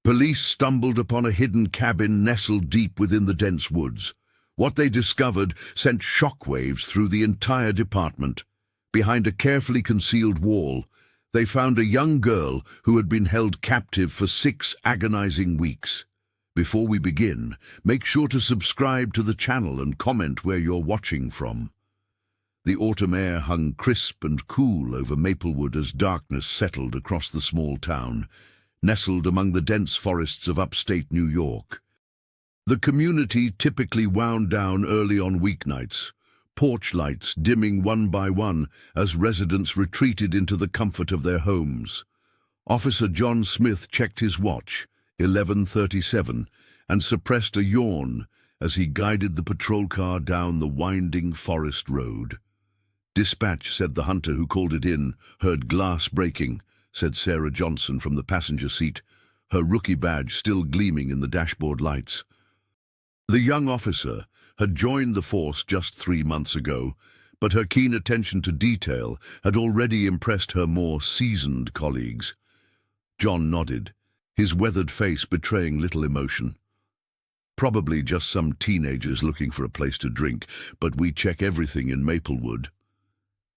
Police stumbled upon a hidden cabin nestled deep within the dense woods. What they discovered sent shockwaves through the entire department. Behind a carefully concealed wall, they found a young girl who had been held captive for 6 agonizing weeks. Before we begin, make sure to subscribe to the channel and comment where you're watching from. The autumn air hung crisp and cool over Maplewood as darkness settled across the small town, nestled among the dense forests of upstate New York. The community typically wound down early on weeknights, porch lights dimming one by one as residents retreated into the comfort of their homes. Officer John Smith checked his watch, 11:37, and suppressed a yawn as he guided the patrol car down the winding forest road. "Dispatch," said the hunter who called it in, "heard glass breaking," said Sarah Johnson from the passenger seat, her rookie badge still gleaming in the dashboard lights. The young officer had joined the force just 3 months ago, but her keen attention to detail had already impressed her more seasoned colleagues. John nodded, his weathered face betraying little emotion. "Probably just some teenagers looking for a place to drink, but we check everything in Maplewood."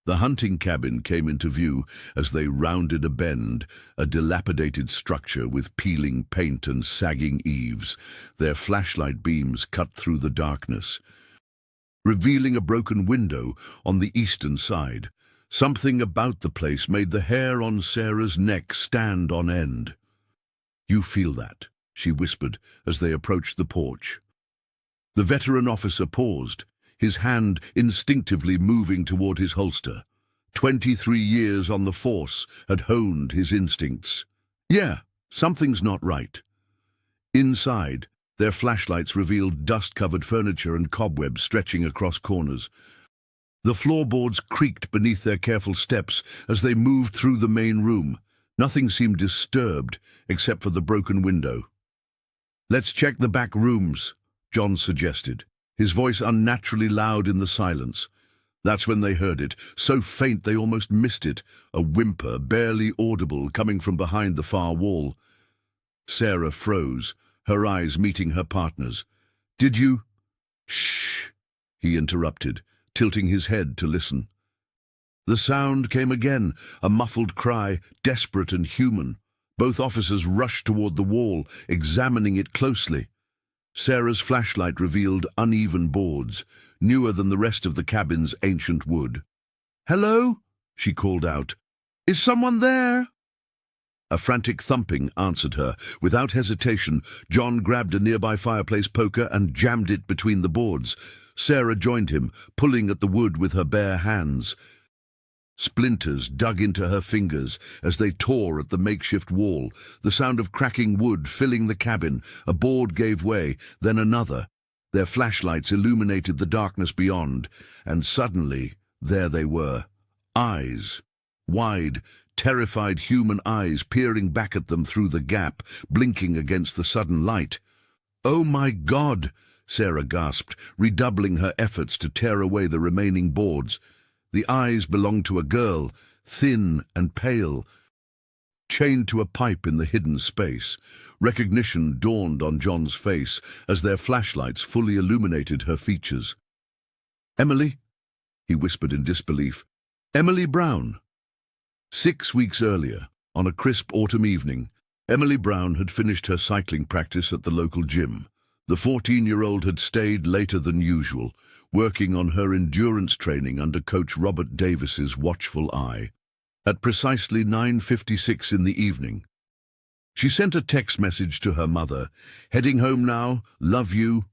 The hunting cabin came into view as they rounded a bend, a dilapidated structure with peeling paint and sagging eaves. Their flashlight beams cut through the darkness, revealing a broken window on the eastern side. Something about the place made the hair on Sarah's neck stand on end. "You feel that?" she whispered as they approached the porch. The veteran officer paused, his hand instinctively moving toward his holster. 23 years on the force had honed his instincts. "Yeah, something's not right." Inside, their flashlights revealed dust-covered furniture and cobwebs stretching across corners. The floorboards creaked beneath their careful steps as they moved through the main room. Nothing seemed disturbed except for the broken window. "Let's check the back rooms," John suggested, his voice unnaturally loud in the silence. That's when they heard it, so faint they almost missed it, a whimper barely audible coming from behind the far wall. Sarah froze, her eyes meeting her partner's. "Did you—" "Shh," he interrupted, tilting his head to listen. The sound came again, a muffled cry, desperate and human. Both officers rushed toward the wall, examining it closely. Sarah's flashlight revealed uneven boards, newer than the rest of the cabin's ancient wood. "Hello?" she called out. "Is someone there?" A frantic thumping answered her. Without hesitation, John grabbed a nearby fireplace poker and jammed it between the boards. Sarah joined him, pulling at the wood with her bare hands. Splinters dug into her fingers as they tore at the makeshift wall, the sound of cracking wood filling the cabin. A board gave way, then another. Their flashlights illuminated the darkness beyond, and suddenly there they were. Eyes. Wide, terrified human eyes peering back at them through the gap, blinking against the sudden light. "Oh my God!" Sarah gasped, redoubling her efforts to tear away the remaining boards. The eyes belonged to a girl, thin and pale, chained to a pipe in the hidden space. Recognition dawned on John's face as their flashlights fully illuminated her features. "Emily?" he whispered in disbelief. "Emily Brown." 6 weeks earlier, on a crisp autumn evening, Emily Brown had finished her cycling practice at the local gym. The 14-year-old had stayed later than usual, working on her endurance training under Coach Robert Davis's watchful eye. At precisely 9:56 in the evening, she sent a text message to her mother, "Heading home now, love you."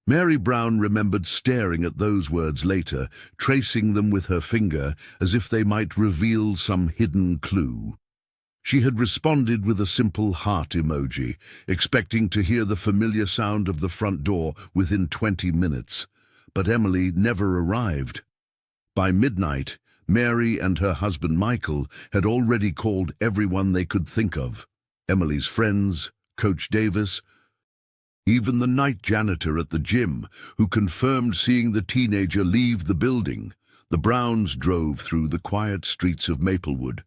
Mary Brown remembered staring at those words later, tracing them with her finger as if they might reveal some hidden clue. She had responded with a simple heart emoji, expecting to hear the familiar sound of the front door within 20 minutes. But Emily never arrived. By midnight, Mary and her husband Michael had already called everyone they could think of. Emily's friends, Coach Davis, even the night janitor at the gym, who confirmed seeing the teenager leave the building. The Browns drove through the quiet streets of Maplewood,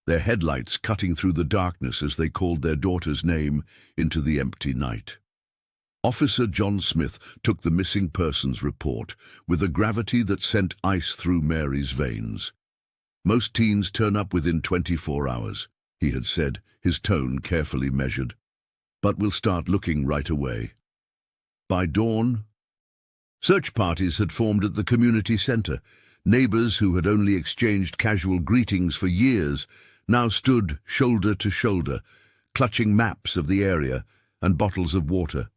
their headlights cutting through the darkness as they called their daughter's name into the empty night. Officer John Smith took the missing persons report with a gravity that sent ice through Mary's veins. "Most teens turn up within 24 hours, he had said, his tone carefully measured. "But we'll start looking right away." By dawn, search parties had formed at the community centre. Neighbours who had only exchanged casual greetings for years now stood shoulder to shoulder, clutching maps of the area and bottles of water.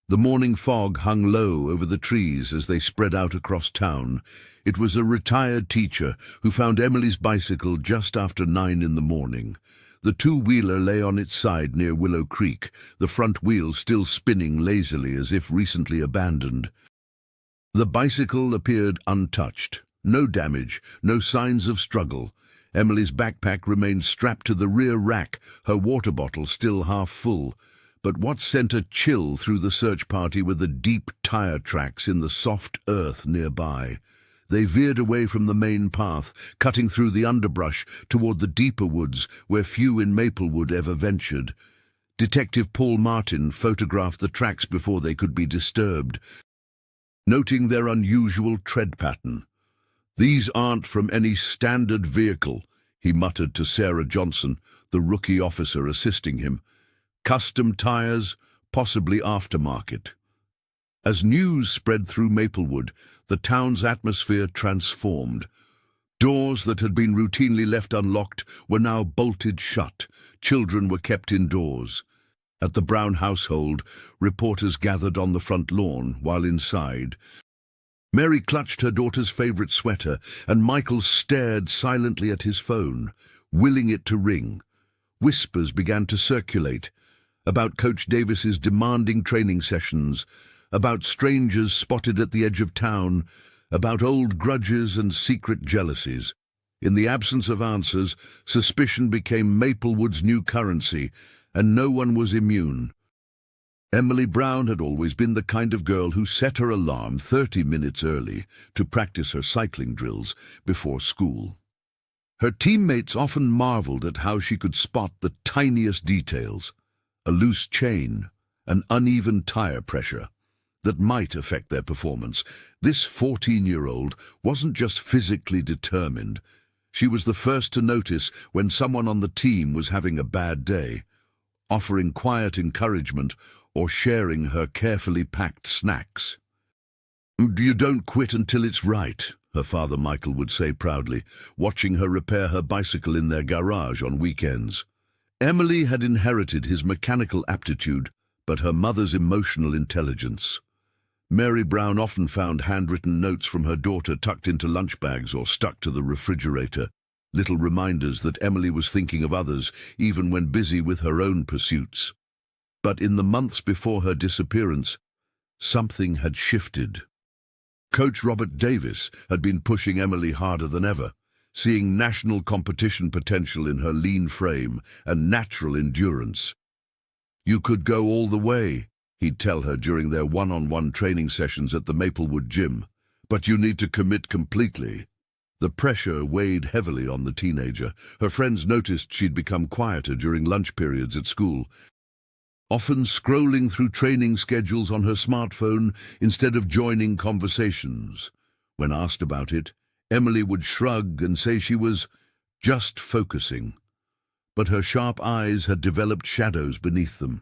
The morning fog hung low over the trees as they spread out across town. It was a retired teacher who found Emily's bicycle just after 9 in the morning. The two-wheeler lay on its side near Willow Creek, the front wheel still spinning lazily as if recently abandoned. The bicycle appeared untouched. No damage, no signs of struggle. Emily's backpack remained strapped to the rear rack, her water bottle still half full. But what sent a chill through the search party were the deep tire tracks in the soft earth nearby. They veered away from the main path, cutting through the underbrush toward the deeper woods where few in Maplewood ever ventured. Detective Paul Martin photographed the tracks before they could be disturbed, noting their unusual tread pattern. "These aren't from any standard vehicle," he muttered to Sarah Johnson, the rookie officer assisting him. "Custom tires, possibly aftermarket." As news spread through Maplewood, the town's atmosphere transformed. Doors that had been routinely left unlocked were now bolted shut. Children were kept indoors. At the Brown household, reporters gathered on the front lawn, while inside, Mary clutched her daughter's favorite sweater, and Michael stared silently at his phone, willing it to ring. Whispers began to circulate about Coach Davis's demanding training sessions, about strangers spotted at the edge of town, about old grudges and secret jealousies. In the absence of answers, suspicion became Maplewood's new currency, and no one was immune. Emily Brown had always been the kind of girl who set her alarm 30 minutes early to practice her cycling drills before school. Her teammates often marveled at how she could spot the tiniest details, a loose chain, an uneven tire pressure, that might affect their performance. This 14-year-old wasn't just physically determined. She was the first to notice when someone on the team was having a bad day, offering quiet encouragement or sharing her carefully packed snacks. "You don't quit until it's right," her father Michael would say proudly, watching her repair her bicycle in their garage on weekends. Emily had inherited his mechanical aptitude, but her mother's emotional intelligence. Mary Brown often found handwritten notes from her daughter tucked into lunch bags or stuck to the refrigerator, little reminders that Emily was thinking of others, even when busy with her own pursuits. But in the months before her disappearance, something had shifted. Coach Robert Davis had been pushing Emily harder than ever, seeing national competition potential in her lean frame and natural endurance. "You could go all the way," he'd tell her during their one-on-one training sessions at the Maplewood gym, "but you need to commit completely." The pressure weighed heavily on the teenager. Her friends noticed she'd become quieter during lunch periods at school, often scrolling through training schedules on her smartphone instead of joining conversations. When asked about it, Emily would shrug and say she was just focusing. But her sharp eyes had developed shadows beneath them.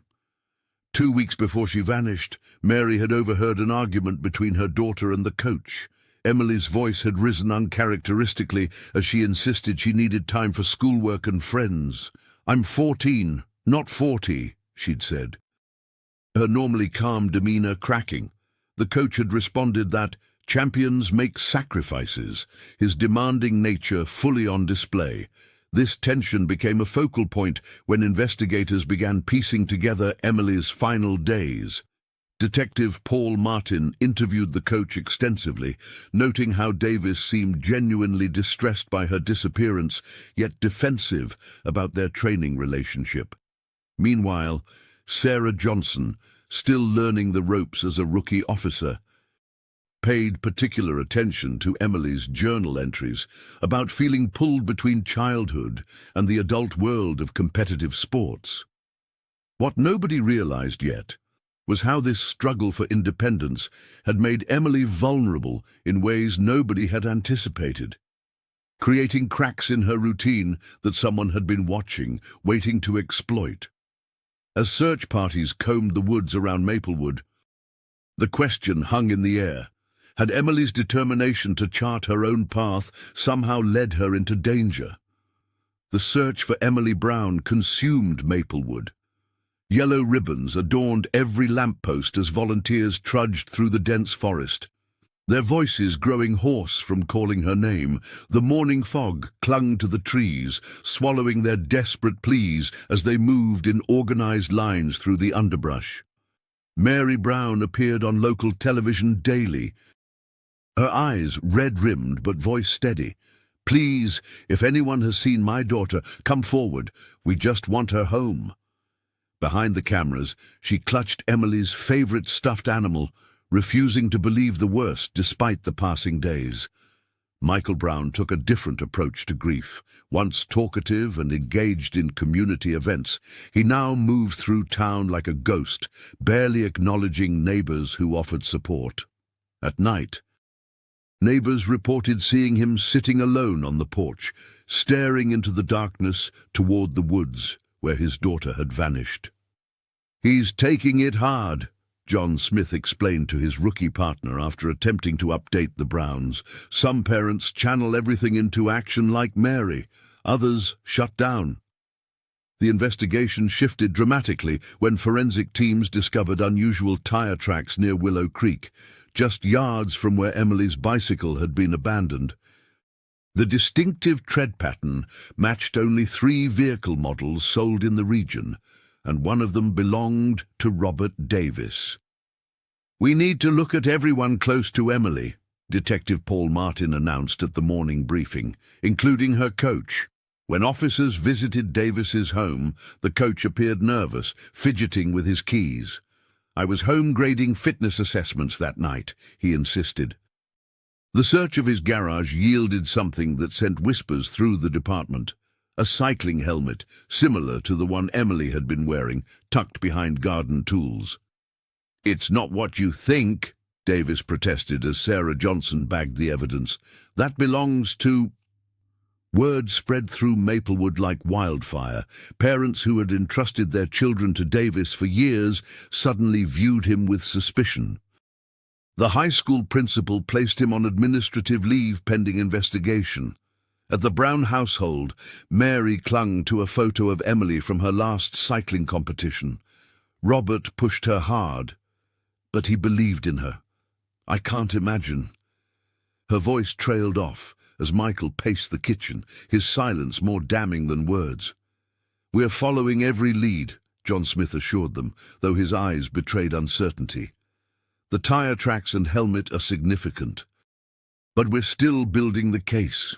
2 weeks before she vanished, Mary had overheard an argument between her daughter and the coach. Emily's voice had risen uncharacteristically as she insisted she needed time for schoolwork and friends. "I'm 14, not 40, she'd said, her normally calm demeanor cracking. The coach had responded that champions make sacrifices, his demanding nature fully on display. This tension became a focal point when investigators began piecing together Emily's final days. Detective Paul Martin interviewed the coach extensively, noting how Davis seemed genuinely distressed by her disappearance, yet defensive about their training relationship. Meanwhile, Sarah Johnson, still learning the ropes as a rookie officer, paid particular attention to Emily's journal entries about feeling pulled between childhood and the adult world of competitive sports. What nobody realized yet was how this struggle for independence had made Emily vulnerable in ways nobody had anticipated, creating cracks in her routine that someone had been watching, waiting to exploit. As search parties combed the woods around Maplewood, the question hung in the air. Had Emily's determination to chart her own path somehow led her into danger? The search for Emily Brown consumed Maplewood. Yellow ribbons adorned every lamppost as volunteers trudged through the dense forest, their voices growing hoarse from calling her name. The morning fog clung to the trees, swallowing their desperate pleas as they moved in organized lines through the underbrush. Mary Brown appeared on local television daily, her eyes red-rimmed but voice steady. "Please, if anyone has seen my daughter, come forward. We just want her home." Behind the cameras, she clutched Emily's favorite stuffed animal, refusing to believe the worst despite the passing days. Michael Brown took a different approach to grief. Once talkative and engaged in community events, he now moved through town like a ghost, barely acknowledging neighbors who offered support. At night, neighbors reported seeing him sitting alone on the porch, staring into the darkness toward the woods where his daughter had vanished. "He's taking it hard," John Smith explained to his rookie partner after attempting to update the Browns. "Some parents channel everything into action like Mary, others shut down." The investigation shifted dramatically when forensic teams discovered unusual tire tracks near Willow Creek, just yards from where Emily's bicycle had been abandoned. The distinctive tread pattern matched only 3 vehicle models sold in the region, and one of them belonged to Robert Davis. "We need to look at everyone close to Emily," Detective Paul Martin announced at the morning briefing, including her coach. When officers visited Davis's home, the coach appeared nervous, fidgeting with his keys. "I was home grading fitness assessments that night," he insisted. The search of his garage yielded something that sent whispers through the department. A cycling helmet, similar to the one Emily had been wearing, tucked behind garden tools. "It's not what you think," Davis protested as Sarah Johnson bagged the evidence. "That belongs to—" Word spread through Maplewood like wildfire. Parents who had entrusted their children to Davis for years suddenly viewed him with suspicion. The high school principal placed him on administrative leave pending investigation. At the Brown household, Mary clung to a photo of Emily from her last cycling competition. Robert pushed her hard, but he believed in her. "I can't imagine." Her voice trailed off as Michael paced the kitchen, his silence more damning than words. "We're following every lead," John Smith assured them, though his eyes betrayed uncertainty. "The tire tracks and helmet are significant, but we're still building the case."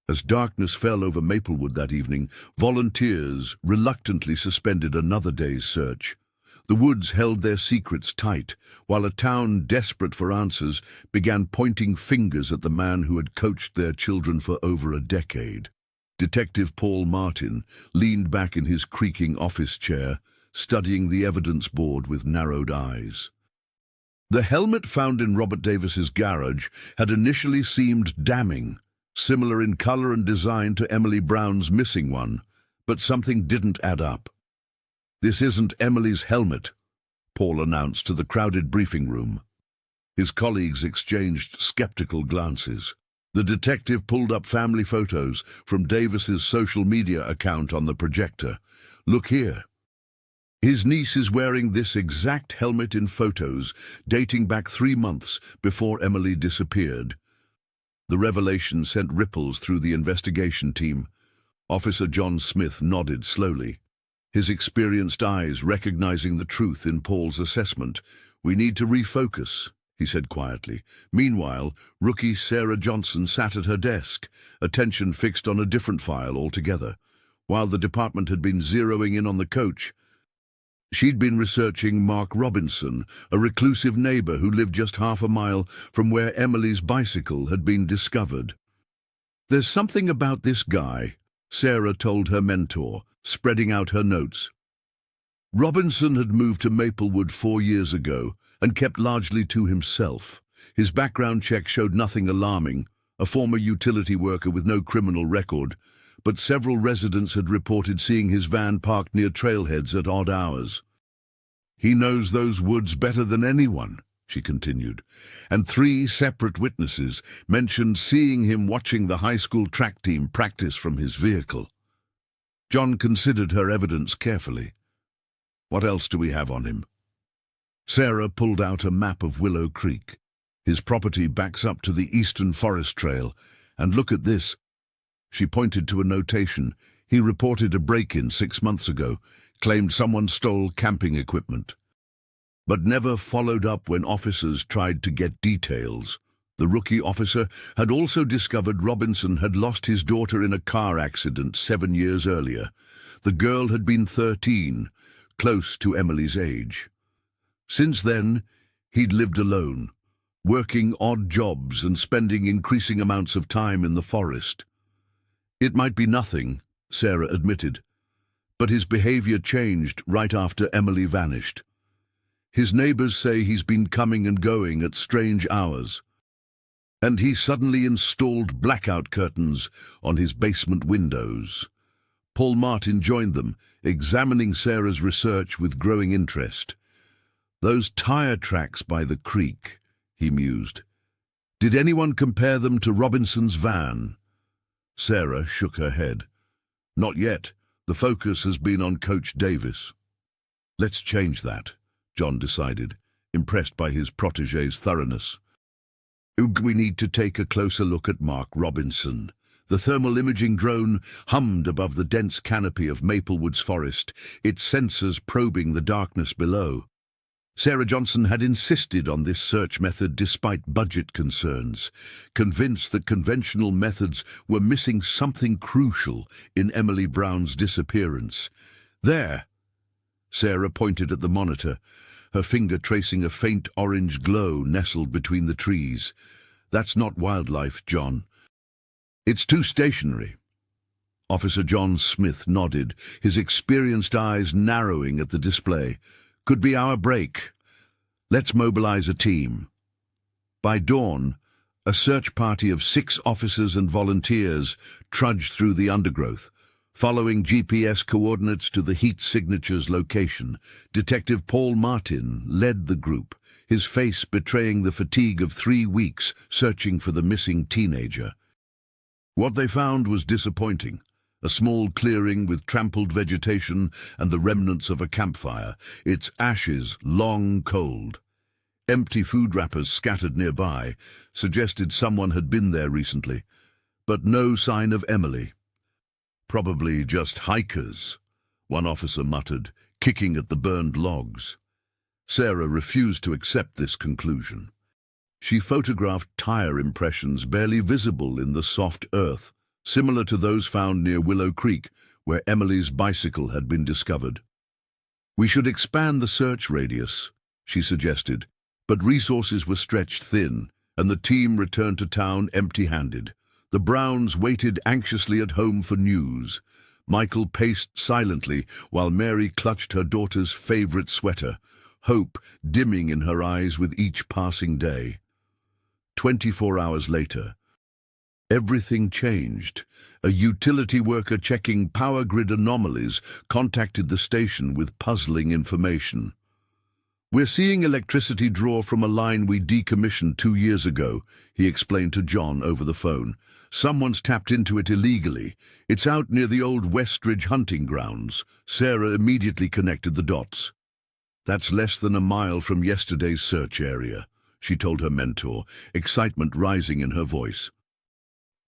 As darkness fell over Maplewood that evening, volunteers reluctantly suspended another day's search. The woods held their secrets tight, while a town desperate for answers began pointing fingers at the man who had coached their children for over a decade. Detective Paul Martin leaned back in his creaking office chair, studying the evidence board with narrowed eyes. The helmet found in Robert Davis's garage had initially seemed damning, similar in color and design to Emily Brown's missing one, but something didn't add up. "This isn't Emily's helmet," Paul announced to the crowded briefing room. His colleagues exchanged skeptical glances. The detective pulled up family photos from Davis's social media account on the projector. "Look here. His niece is wearing this exact helmet in photos dating back 3 months before Emily disappeared." The revelation sent ripples through the investigation team. Officer John Smith nodded slowly, his experienced eyes recognizing the truth in Paul's assessment. "We need to refocus," he said quietly. Meanwhile, rookie Sarah Johnson sat at her desk, attention fixed on a different file altogether. While the department had been zeroing in on the coach, She'd been researching Mark Robinson, a reclusive neighbor who lived just half a mile from where Emily's bicycle had been discovered. "There's something about this guy," Sarah told her mentor, spreading out her notes. Robinson had moved to Maplewood 4 years ago and kept largely to himself. His background check showed nothing alarming, a former utility worker with no criminal record, but several residents had reported seeing his van parked near trailheads at odd hours. "He knows those woods better than anyone," she continued, and 3 separate witnesses mentioned seeing him watching the high school track team practice from his vehicle. John considered her evidence carefully. "What else do we have on him?" Sarah pulled out a map of Willow Creek. "His property backs up to the Eastern Forest Trail, and look at this." She pointed to a notation. "He reported a break-in 6 months ago, claimed someone stole camping equipment, but never followed up when officers tried to get details." The rookie officer had also discovered Robinson had lost his daughter in a car accident 7 years earlier. The girl had been 13, close to Emily's age. Since then, he'd lived alone, working odd jobs and spending increasing amounts of time in the forest. "It might be nothing," Sarah admitted, but his behavior changed right after Emily vanished. His neighbors say he's been coming and going at strange hours, and he suddenly installed blackout curtains on his basement windows. Paul Martin joined them, examining Sarah's research with growing interest. "Those tire tracks by the creek," he mused. "Did anyone compare them to Robinson's van?" Sarah shook her head. "Not yet. The focus has been on Coach Davis." "Let's change that," John decided, impressed by his protégé's thoroughness. "We need to take a closer look at Mark Robinson." The thermal imaging drone hummed above the dense canopy of Maplewood's forest, its sensors probing the darkness below. Sarah Johnson had insisted on this search method despite budget concerns, convinced that conventional methods were missing something crucial in Emily Brown's disappearance. "There!" Sarah pointed at the monitor, her finger tracing a faint orange glow nestled between the trees. "That's not wildlife, John. It's too stationary." Officer John Smith nodded, his experienced eyes narrowing at the display. "Could be our break. Let's mobilize a team." By dawn, a search party of 6 officers and volunteers trudged through the undergrowth, following GPS coordinates to the heat signature's location. Detective Paul Martin led the group, his face betraying the fatigue of 3 weeks searching for the missing teenager. What they found was disappointing. A small clearing with trampled vegetation and the remnants of a campfire, its ashes long cold. Empty food wrappers scattered nearby suggested someone had been there recently, but no sign of Emily. "Probably just hikers," one officer muttered, kicking at the burned logs. Sarah refused to accept this conclusion. She photographed tire impressions barely visible in the soft earth, similar to those found near Willow Creek, where Emily's bicycle had been discovered. "We should expand the search radius," she suggested, but resources were stretched thin, and the team returned to town empty-handed. The Browns waited anxiously at home for news. Michael paced silently while Mary clutched her daughter's favorite sweater, hope dimming in her eyes with each passing day. 24 hours later, everything changed. A utility worker checking power grid anomalies contacted the station with puzzling information. "We're seeing electricity draw from a line we decommissioned 2 years ago," he explained to John over the phone. "Someone's tapped into it illegally. It's out near the old Westridge hunting grounds." Sarah immediately connected the dots. "That's less than a mile from yesterday's search area," she told her mentor, excitement rising in her voice.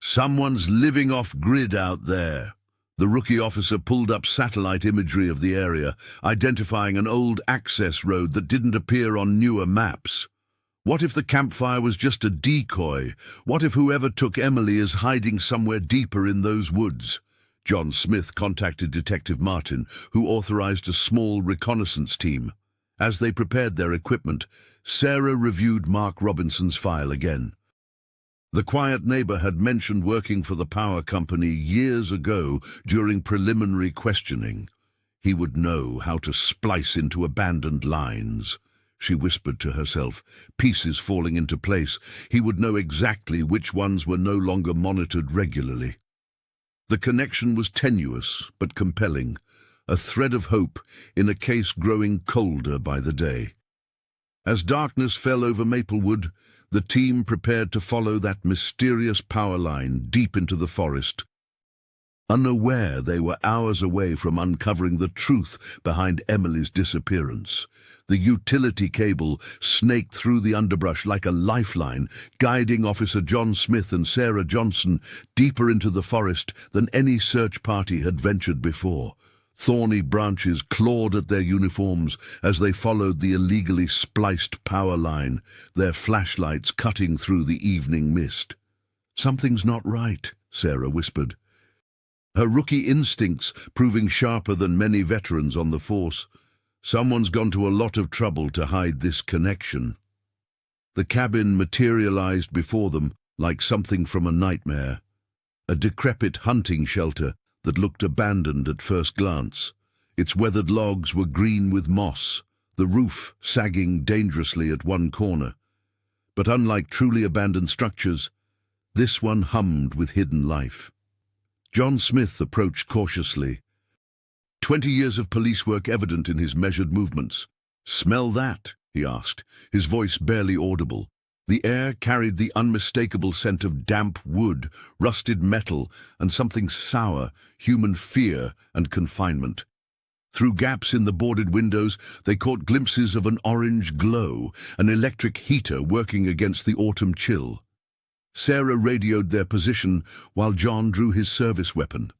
"Someone's living off-grid out there." The rookie officer pulled up satellite imagery of the area, identifying an old access road that didn't appear on newer maps. What if the campfire was just a decoy? What if whoever took Emily is hiding somewhere deeper in those woods? John Smith contacted Detective Martin, who authorized a small reconnaissance team. As they prepared their equipment, Sarah reviewed Mark Robinson's file again. The quiet neighbor had mentioned working for the power company years ago during preliminary questioning. He would know how to splice into abandoned lines. She whispered to herself, pieces falling into place. He would know exactly which ones were no longer monitored regularly. The connection was tenuous but compelling, a thread of hope in a case growing colder by the day. As darkness fell over Maplewood, the team prepared to follow that mysterious power line deep into the forest. Unaware they were hours away from uncovering the truth behind Emily's disappearance. The utility cable snaked through the underbrush like a lifeline, guiding Officer John Smith and Sarah Johnson deeper into the forest than any search party had ventured before. Thorny branches clawed at their uniforms as they followed the illegally spliced power line, their flashlights cutting through the evening mist. "Something's not right," Sarah whispered, her rookie instincts proving sharper than many veterans on the force. Someone's gone to a lot of trouble to hide this connection. The cabin materialized before them like something from a nightmare, a decrepit hunting shelter that looked abandoned at first glance. Its weathered logs were green with moss, the roof sagging dangerously at one corner. But unlike truly abandoned structures, this one hummed with hidden life. John Smith approached cautiously, 20 years of police work evident in his measured movements. "Smell that?" he asked, his voice barely audible. The air carried the unmistakable scent of damp wood, rusted metal, and something sour, human fear and confinement. Through gaps in the boarded windows, they caught glimpses of an orange glow, an electric heater working against the autumn chill. Sarah radioed their position while John drew his service weapon.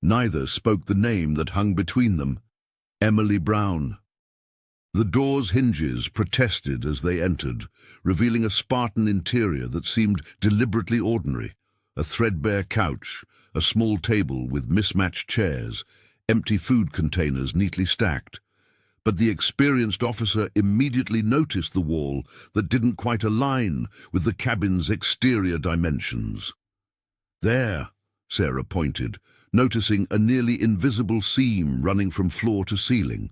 Neither spoke the name that hung between them: Emily Brown. The door's hinges protested as they entered, revealing a Spartan interior that seemed deliberately ordinary. A threadbare couch, a small table with mismatched chairs, empty food containers neatly stacked. But the experienced officer immediately noticed the wall that didn't quite align with the cabin's exterior dimensions. "There," Sarah pointed, noticing a nearly invisible seam running from floor to ceiling.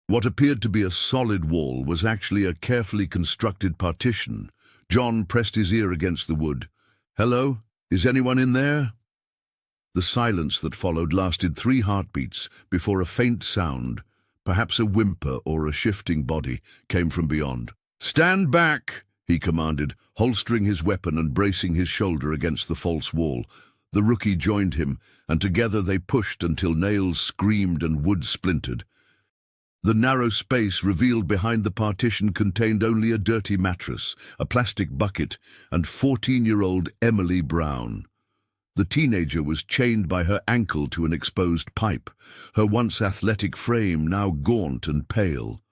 What appeared to be a solid wall was actually a carefully constructed partition. John pressed his ear against the wood. "Hello? Is anyone in there?" The silence that followed lasted 3 heartbeats before a faint sound, perhaps a whimper or a shifting body, came from beyond. "Stand back!" he commanded, holstering his weapon and bracing his shoulder against the false wall. The rookie joined him, and together they pushed until nails screamed and wood splintered. The narrow space revealed behind the partition contained only a dirty mattress, a plastic bucket, and 14-year-old Emily Brown. The teenager was chained by her ankle to an exposed pipe, her once athletic frame now gaunt and pale.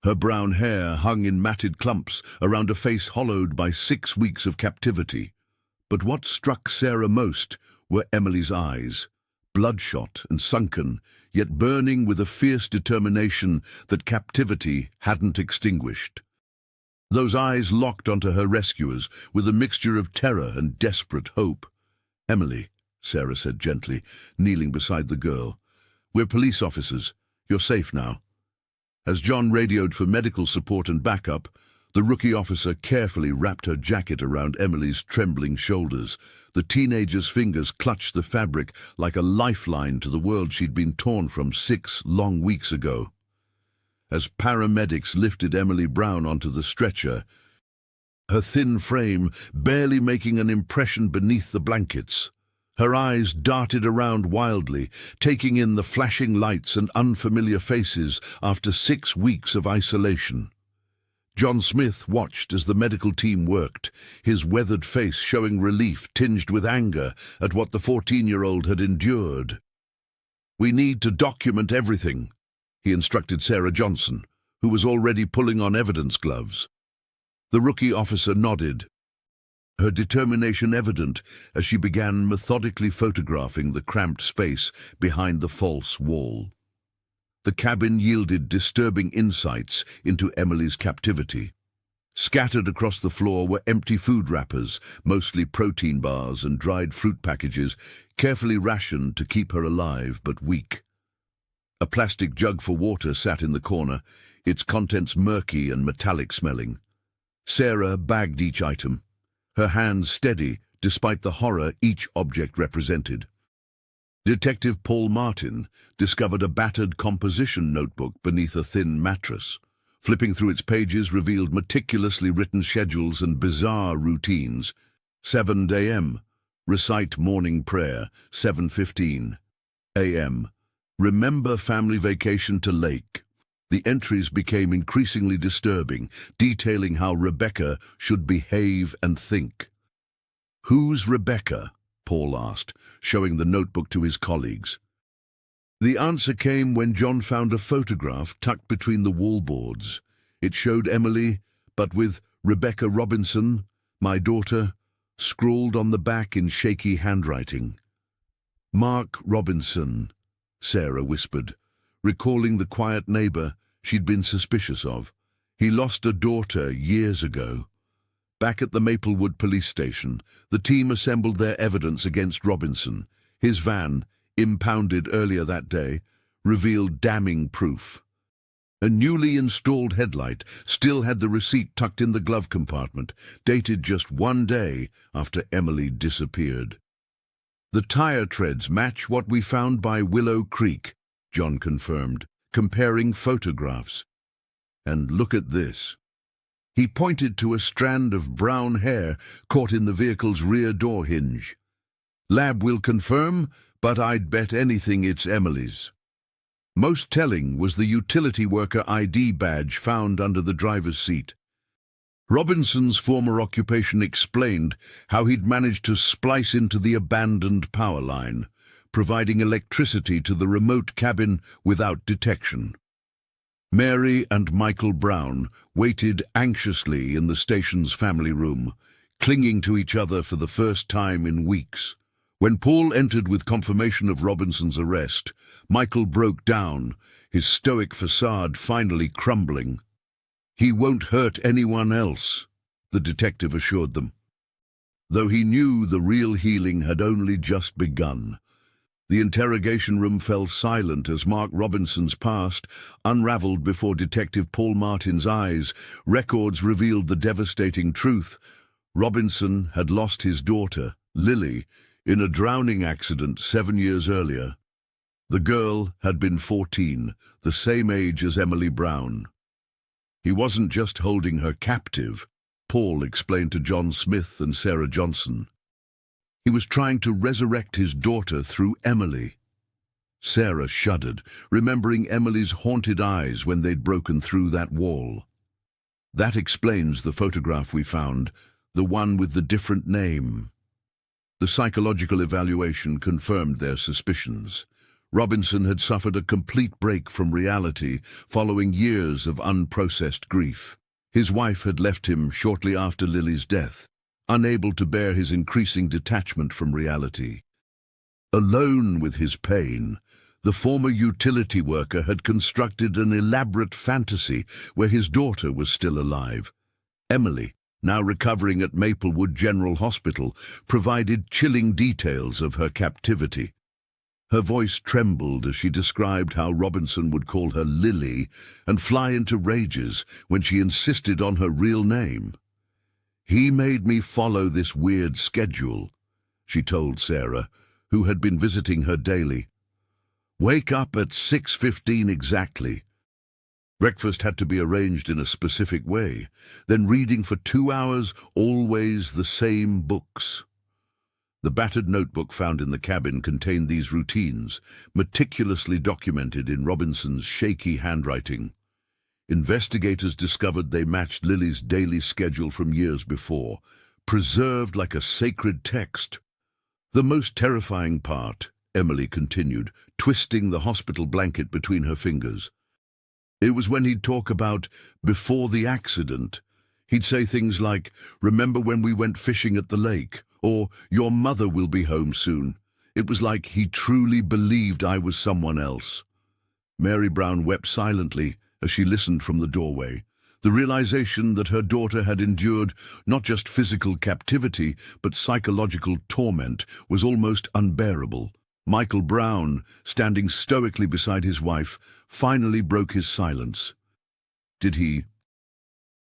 Her brown hair hung in matted clumps around a face hollowed by 6 weeks of captivity. But what struck Sarah most were Emily's eyes, bloodshot and sunken, yet burning with a fierce determination that captivity hadn't extinguished. Those eyes locked onto her rescuers with a mixture of terror and desperate hope. "Emily," Sarah said gently, kneeling beside the girl, "we're police officers. You're safe now." As John radioed for medical support and backup, the rookie officer carefully wrapped her jacket around Emily's trembling shoulders. The teenager's fingers clutched the fabric like a lifeline to the world she'd been torn from 6 long weeks ago. As paramedics lifted Emily Brown onto the stretcher, her thin frame barely making an impression beneath the blankets, her eyes darted around wildly, taking in the flashing lights and unfamiliar faces after 6 weeks of isolation. John Smith watched as the medical team worked, his weathered face showing relief tinged with anger at what the 14-year-old had endured. "We need to document everything," he instructed Sarah Johnson, who was already pulling on evidence gloves. The rookie officer nodded. her determination evident as she began methodically photographing the cramped space behind the false wall. The cabin yielded disturbing insights into Emily's captivity. Scattered across the floor were empty food wrappers, mostly protein bars and dried fruit packages, carefully rationed to keep her alive but weak. A plastic jug for water sat in the corner, its contents murky and metallic-smelling. Sarah bagged each item, her hands steady despite the horror each object represented. Detective Paul Martin discovered a battered composition notebook beneath a thin mattress. Flipping through its pages revealed meticulously written schedules and bizarre routines. 7 a.m. Recite morning prayer. 7:15 a.m. Remember family vacation to lake. The entries became increasingly disturbing, detailing how Rebecca should behave and think. "Who's Rebecca?" Paul asked, showing the notebook to his colleagues. The answer came when John found a photograph tucked between the wallboards. It showed Emily, but with "Rebecca Robinson, my daughter," scrawled on the back in shaky handwriting. "Mark Robinson," Sarah whispered, recalling the quiet neighbor she'd been suspicious of. "He lost a daughter years ago." Back at the Maplewood police station, the team assembled their evidence against Robinson. His van, impounded earlier that day, revealed damning proof. A newly installed headlight still had the receipt tucked in the glove compartment, dated just 1 day after Emily disappeared. "The tire treads match what we found by Willow Creek," John confirmed, comparing photographs. "And look at this." He pointed to a strand of brown hair caught in the vehicle's rear door hinge. "Lab will confirm, but I'd bet anything it's Emily's." Most telling was the utility worker ID badge found under the driver's seat. Robinson's former occupation explained how he'd managed to splice into the abandoned power line, providing electricity to the remote cabin without detection. Mary and Michael Brown waited anxiously in the station's family room, clinging to each other for the first time in weeks. When Paul entered with confirmation of Robinson's arrest, Michael broke down, his stoic facade finally crumbling. "He won't hurt anyone else," the detective assured them. Though he knew the real healing had only just begun. The interrogation room fell silent as Mark Robinson's past unraveled before Detective Paul Martin's eyes. Records revealed the devastating truth. Robinson had lost his daughter, Lily, in a drowning accident 7 years earlier. The girl had been 14, the same age as Emily Brown. He wasn't just holding her captive, Paul explained to John Smith and Sarah Johnson. He was trying to resurrect his daughter through Emily. Sarah shuddered, remembering Emily's haunted eyes when they'd broken through that wall. "That explains the photograph we found, the one with the different name." The psychological evaluation confirmed their suspicions. Robinson had suffered a complete break from reality following years of unprocessed grief. His wife had left him shortly after Lily's death, unable to bear his increasing detachment from reality. Alone with his pain, the former utility worker had constructed an elaborate fantasy where his daughter was still alive. Emily, now recovering at Maplewood General Hospital, provided chilling details of her captivity. Her voice trembled as she described how Robinson would call her Lily and fly into rages when she insisted on her real name. "He made me follow this weird schedule," she told Sarah, who had been visiting her daily. "Wake up at 6:15 exactly. Breakfast had to be arranged in a specific way, then reading for 2 hours, always the same books." The battered notebook found in the cabin contained these routines, meticulously documented in Robinson's shaky handwriting. Investigators discovered they matched Lily's daily schedule from years before, preserved like a sacred text. "The most terrifying part," Emily continued, twisting the hospital blanket between her fingers. "It was when he'd talk about before the accident. He'd say things like, "Remember when we went fishing at the lake?" Or, "Your mother will be home soon." It was like he truly believed I was someone else. Mary Brown wept silently as she listened from the doorway. The realization that her daughter had endured not just physical captivity, but psychological torment was almost unbearable. Michael Brown, standing stoically beside his wife, finally broke his silence. "Did he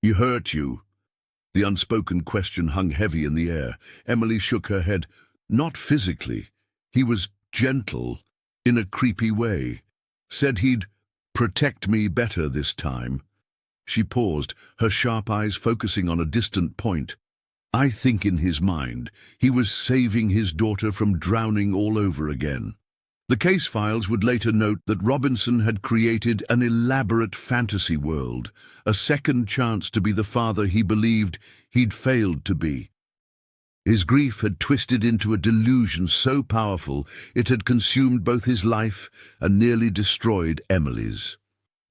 hurt you?" The unspoken question hung heavy in the air. Emily shook her head. "Not physically. He was gentle, in a creepy way. Said he'd protect me better this time." She paused, her sharp eyes focusing on a distant point. I think in his mind, he was saving his daughter from drowning all over again. The case files would later note that Robinson had created an elaborate fantasy world, a second chance to be the father he believed he'd failed to be. His grief had twisted into a delusion so powerful it had consumed both his life and nearly destroyed Emily's.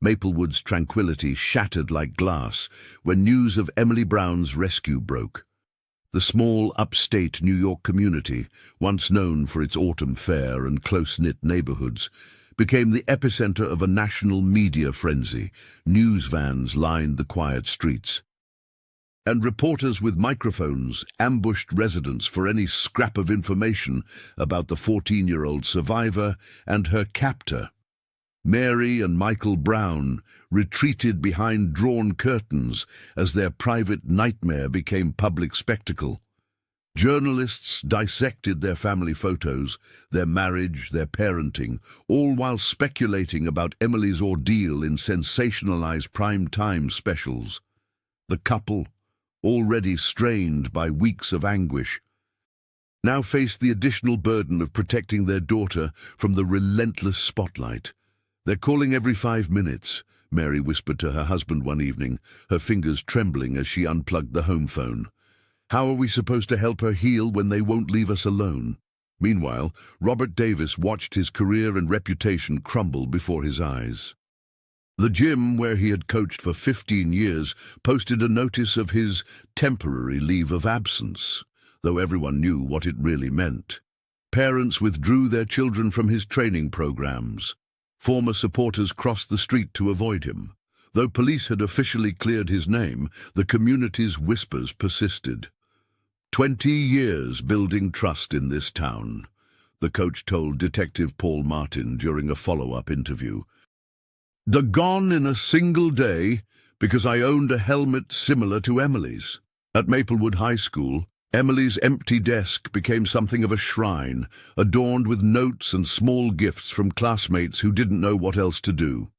Maplewood's tranquility shattered like glass when news of Emily Brown's rescue broke. The small upstate New York community, once known for its autumn fair and close-knit neighborhoods, became the epicenter of a national media frenzy. News vans lined the quiet streets, and reporters with microphones ambushed residents for any scrap of information about the 14-year-old survivor and her captor. Mary and Michael Brown retreated behind drawn curtains as their private nightmare became public spectacle. Journalists dissected their family photos, their marriage, their parenting, all while speculating about Emily's ordeal in sensationalized prime-time specials. The couple, already strained by weeks of anguish, now faced the additional burden of protecting their daughter from the relentless spotlight. "They're calling every 5 minutes," Mary whispered to her husband one evening, her fingers trembling as she unplugged the home phone. "How are we supposed to help her heal when they won't leave us alone?" Meanwhile, Robert Davis watched his career and reputation crumble before his eyes. The gym where he had coached for 15 years posted a notice of his temporary leave of absence, though everyone knew what it really meant. Parents withdrew their children from his training programs. Former supporters crossed the street to avoid him. Though police had officially cleared his name, the community's whispers persisted. 20 years building trust in this town," the coach told Detective Paul Martin during a follow-up interview. "They're gone in a single day because I owned a helmet similar to Emily's." At Maplewood High School, Emily's empty desk became something of a shrine, adorned with notes and small gifts from classmates who didn't know what else to do.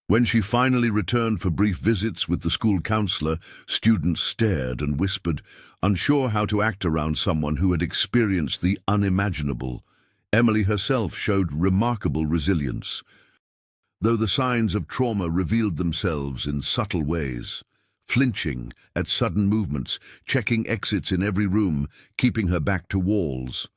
When she finally returned for brief visits with the school counselor, students stared and whispered, unsure how to act around someone who had experienced the unimaginable. Emily herself showed remarkable resilience, though the signs of trauma revealed themselves in subtle ways. Flinching at sudden movements, checking exits in every room, keeping her back to walls.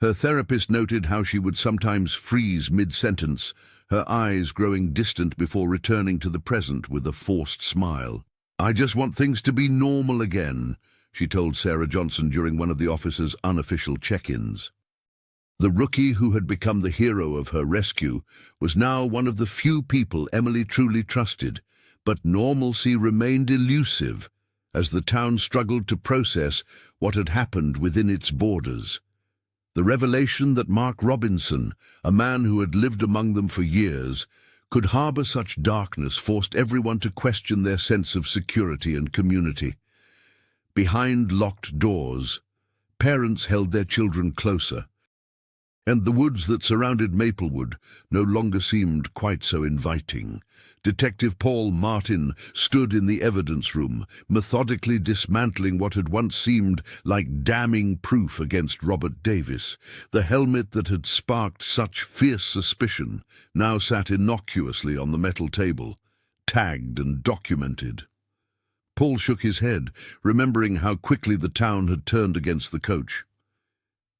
Her therapist noted how she would sometimes freeze mid-sentence, her eyes growing distant before returning to the present with a forced smile. "I just want things to be normal again," she told Sarah Johnson during one of the officer's unofficial check-ins. The rookie who had become the hero of her rescue was now one of the few people Emily truly trusted. But normalcy remained elusive as the town struggled to process what had happened within its borders. The revelation that Mark Robinson, a man who had lived among them for years, could harbor such darkness forced everyone to question their sense of security and community. Behind locked doors, parents held their children closer, and the woods that surrounded Maplewood no longer seemed quite so inviting. Detective Paul Martin stood in the evidence room, methodically dismantling what had once seemed like damning proof against Robert Davis. The helmet that had sparked such fierce suspicion now sat innocuously on the metal table, tagged and documented. Paul shook his head, remembering how quickly the town had turned against the coach.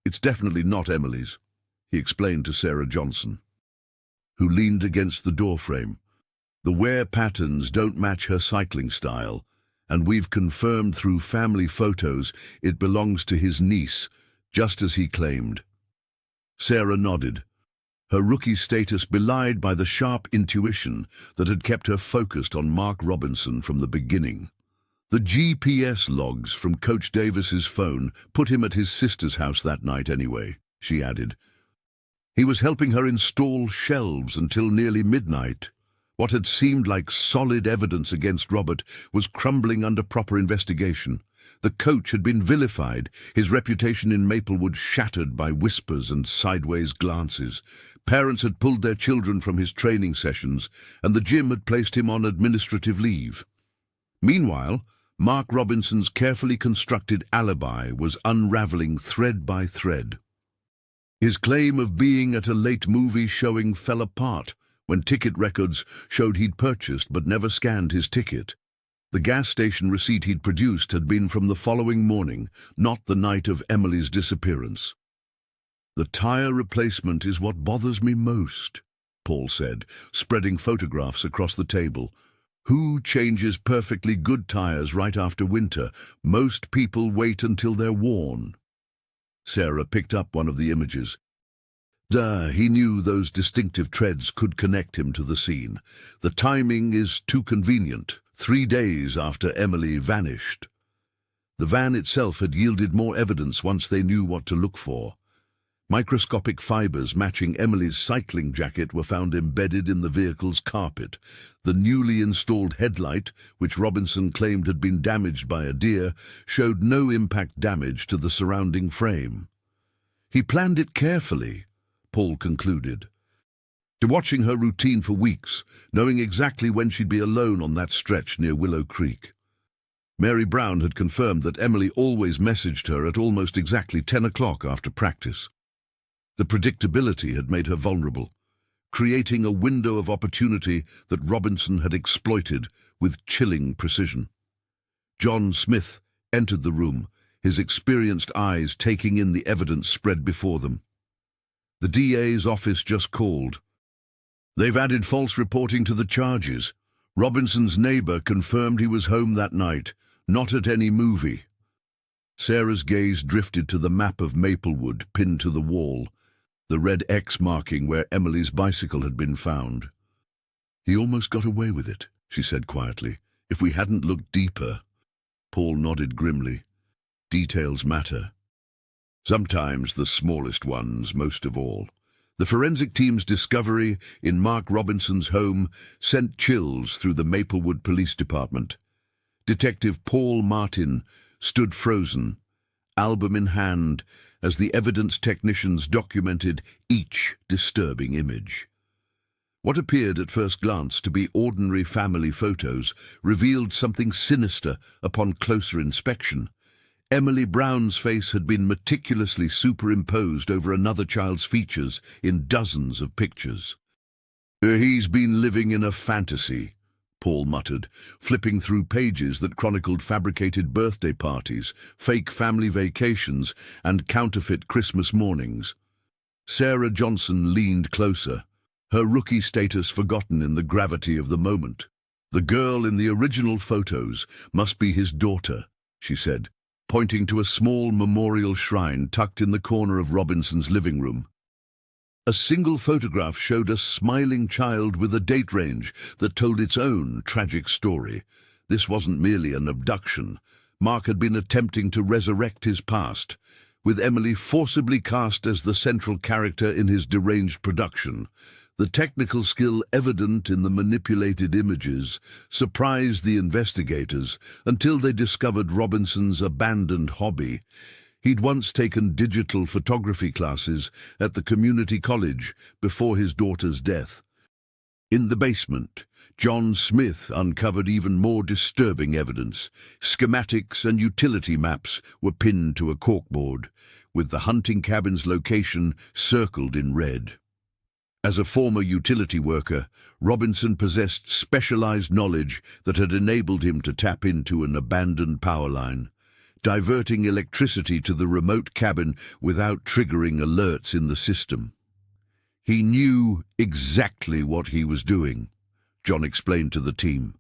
"It's definitely not Emily's," he explained to Sarah Johnson, who leaned against the doorframe. "The wear patterns don't match her cycling style, and we've confirmed through family photos it belongs to his niece, just as he claimed. Sarah nodded, her rookie status belied by the sharp intuition that had kept her focused on Mark Robinson from the beginning. The GPS logs from Coach Davis's phone put him at his sister's house that night anyway, she added. He was helping her install shelves until nearly midnight. What had seemed like solid evidence against Robert was crumbling under proper investigation. The coach had been vilified, his reputation in Maplewood shattered by whispers and sideways glances. Parents had pulled their children from his training sessions, and the gym had placed him on administrative leave. Meanwhile, Mark Robinson's carefully constructed alibi was unraveling thread by thread. His claim of being at a late movie showing fell apart when ticket records showed he'd purchased but never scanned his ticket. The gas station receipt he'd produced had been from the following morning, not the night of Emily's disappearance. "The tire replacement is what bothers me most," Paul said, spreading photographs across the table. "Who changes perfectly good tires right after winter? Most people wait until they're worn." Sarah picked up one of the images. He knew those distinctive treads could connect him to the scene. The timing is too convenient, 3 days after Emily vanished. The van itself had yielded more evidence once they knew what to look for. Microscopic fibers matching Emily's cycling jacket were found embedded in the vehicle's carpet. The newly installed headlight, which Robinson claimed had been damaged by a deer, showed no impact damage to the surrounding frame. "He planned it carefully," Paul concluded. To watching her routine for weeks, knowing exactly when she'd be alone on that stretch near Willow Creek. Mary Brown had confirmed that Emily always messaged her at almost exactly 10 o'clock after practice. The predictability had made her vulnerable, creating a window of opportunity that Robinson had exploited with chilling precision. John Smith entered the room, his experienced eyes taking in the evidence spread before them. "The DA's office just called. They've added false reporting to the charges. Robinson's neighbor confirmed he was home that night, not at any movie." Sarah's gaze drifted to the map of Maplewood pinned to the wall, the red X marking where Emily's bicycle had been found. "He almost got away with it," she said quietly. "If we hadn't looked deeper." Paul nodded grimly. "Details matter. Sometimes the smallest ones most of all." The forensic team's discovery in Mark Robinson's home sent chills through the Maplewood Police Department. Detective Paul Martin stood frozen, album in hand, as the evidence technicians documented each disturbing image. What appeared at first glance to be ordinary family photos revealed something sinister upon closer inspection. Emily Brown's face had been meticulously superimposed over another child's features in dozens of pictures. "He's been living in a fantasy," Paul muttered, flipping through pages that chronicled fabricated birthday parties, fake family vacations, and counterfeit Christmas mornings. Sarah Johnson leaned closer, her rookie status forgotten in the gravity of the moment. "The girl in the original photos must be his daughter," she said, pointing to a small memorial shrine tucked in the corner of Robinson's living room. A single photograph showed a smiling child with a date range that told its own tragic story. This wasn't merely an abduction. Mark had been attempting to resurrect his past, with Emily forcibly cast as the central character in his deranged production. The technical skill evident in the manipulated images surprised the investigators until they discovered Robinson's abandoned hobby. He'd once taken digital photography classes at the community college before his daughter's death. In the basement, John Smith uncovered even more disturbing evidence. Schematics and utility maps were pinned to a corkboard, with the hunting cabin's location circled in red. As a former utility worker, Robinson possessed specialized knowledge that had enabled him to tap into an abandoned power line, diverting electricity to the remote cabin without triggering alerts in the system. "He knew exactly what he was doing," John explained to the team.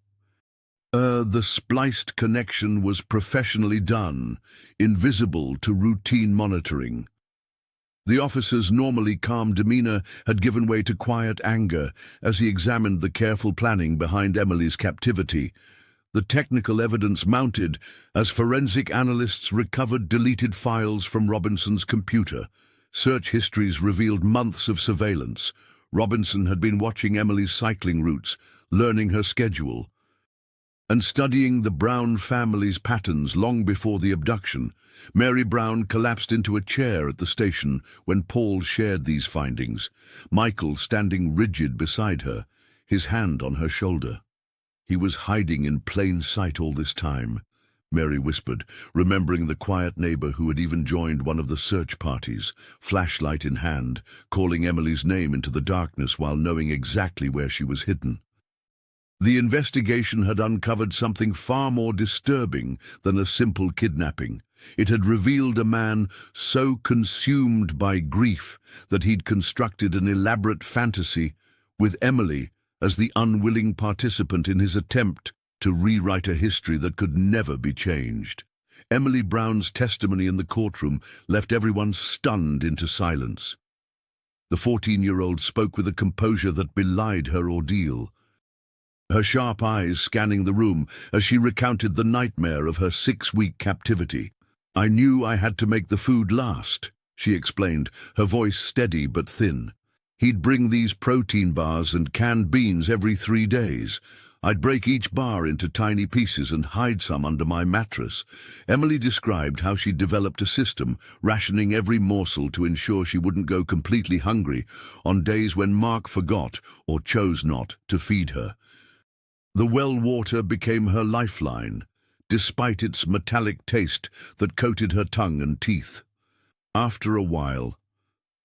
The spliced connection was professionally done, invisible to routine monitoring. The officer's normally calm demeanor had given way to quiet anger as he examined the careful planning behind Emily's captivity. The technical evidence mounted as forensic analysts recovered deleted files from Robinson's computer. Search histories revealed months of surveillance. Robinson had been watching Emily's cycling routes, learning her schedule, and studying the Brown family's patterns long before the abduction. Mary Brown collapsed into a chair at the station when Paul shared these findings, Michael standing rigid beside her, his hand on her shoulder. "He was hiding in plain sight all this time," Mary whispered, remembering the quiet neighbor who had even joined one of the search parties, flashlight in hand, calling Emily's name into the darkness while knowing exactly where she was hidden. The investigation had uncovered something far more disturbing than a simple kidnapping. It had revealed a man so consumed by grief that he'd constructed an elaborate fantasy with Emily as the unwilling participant in his attempt to rewrite a history that could never be changed. Emily Brown's testimony in the courtroom left everyone stunned into silence. The 14-year-old spoke with a composure that belied her ordeal, her sharp eyes scanning the room as she recounted the nightmare of her 6-week captivity. "I knew I had to make the food last," she explained, her voice steady but thin. "He'd bring these protein bars and canned beans every 3 days. I'd break each bar into tiny pieces and hide some under my mattress." Emily described how she developed a system, rationing every morsel to ensure she wouldn't go completely hungry on days when Mark forgot or chose not to feed her. The well water became her lifeline, despite its metallic taste that coated her tongue and teeth. After a while,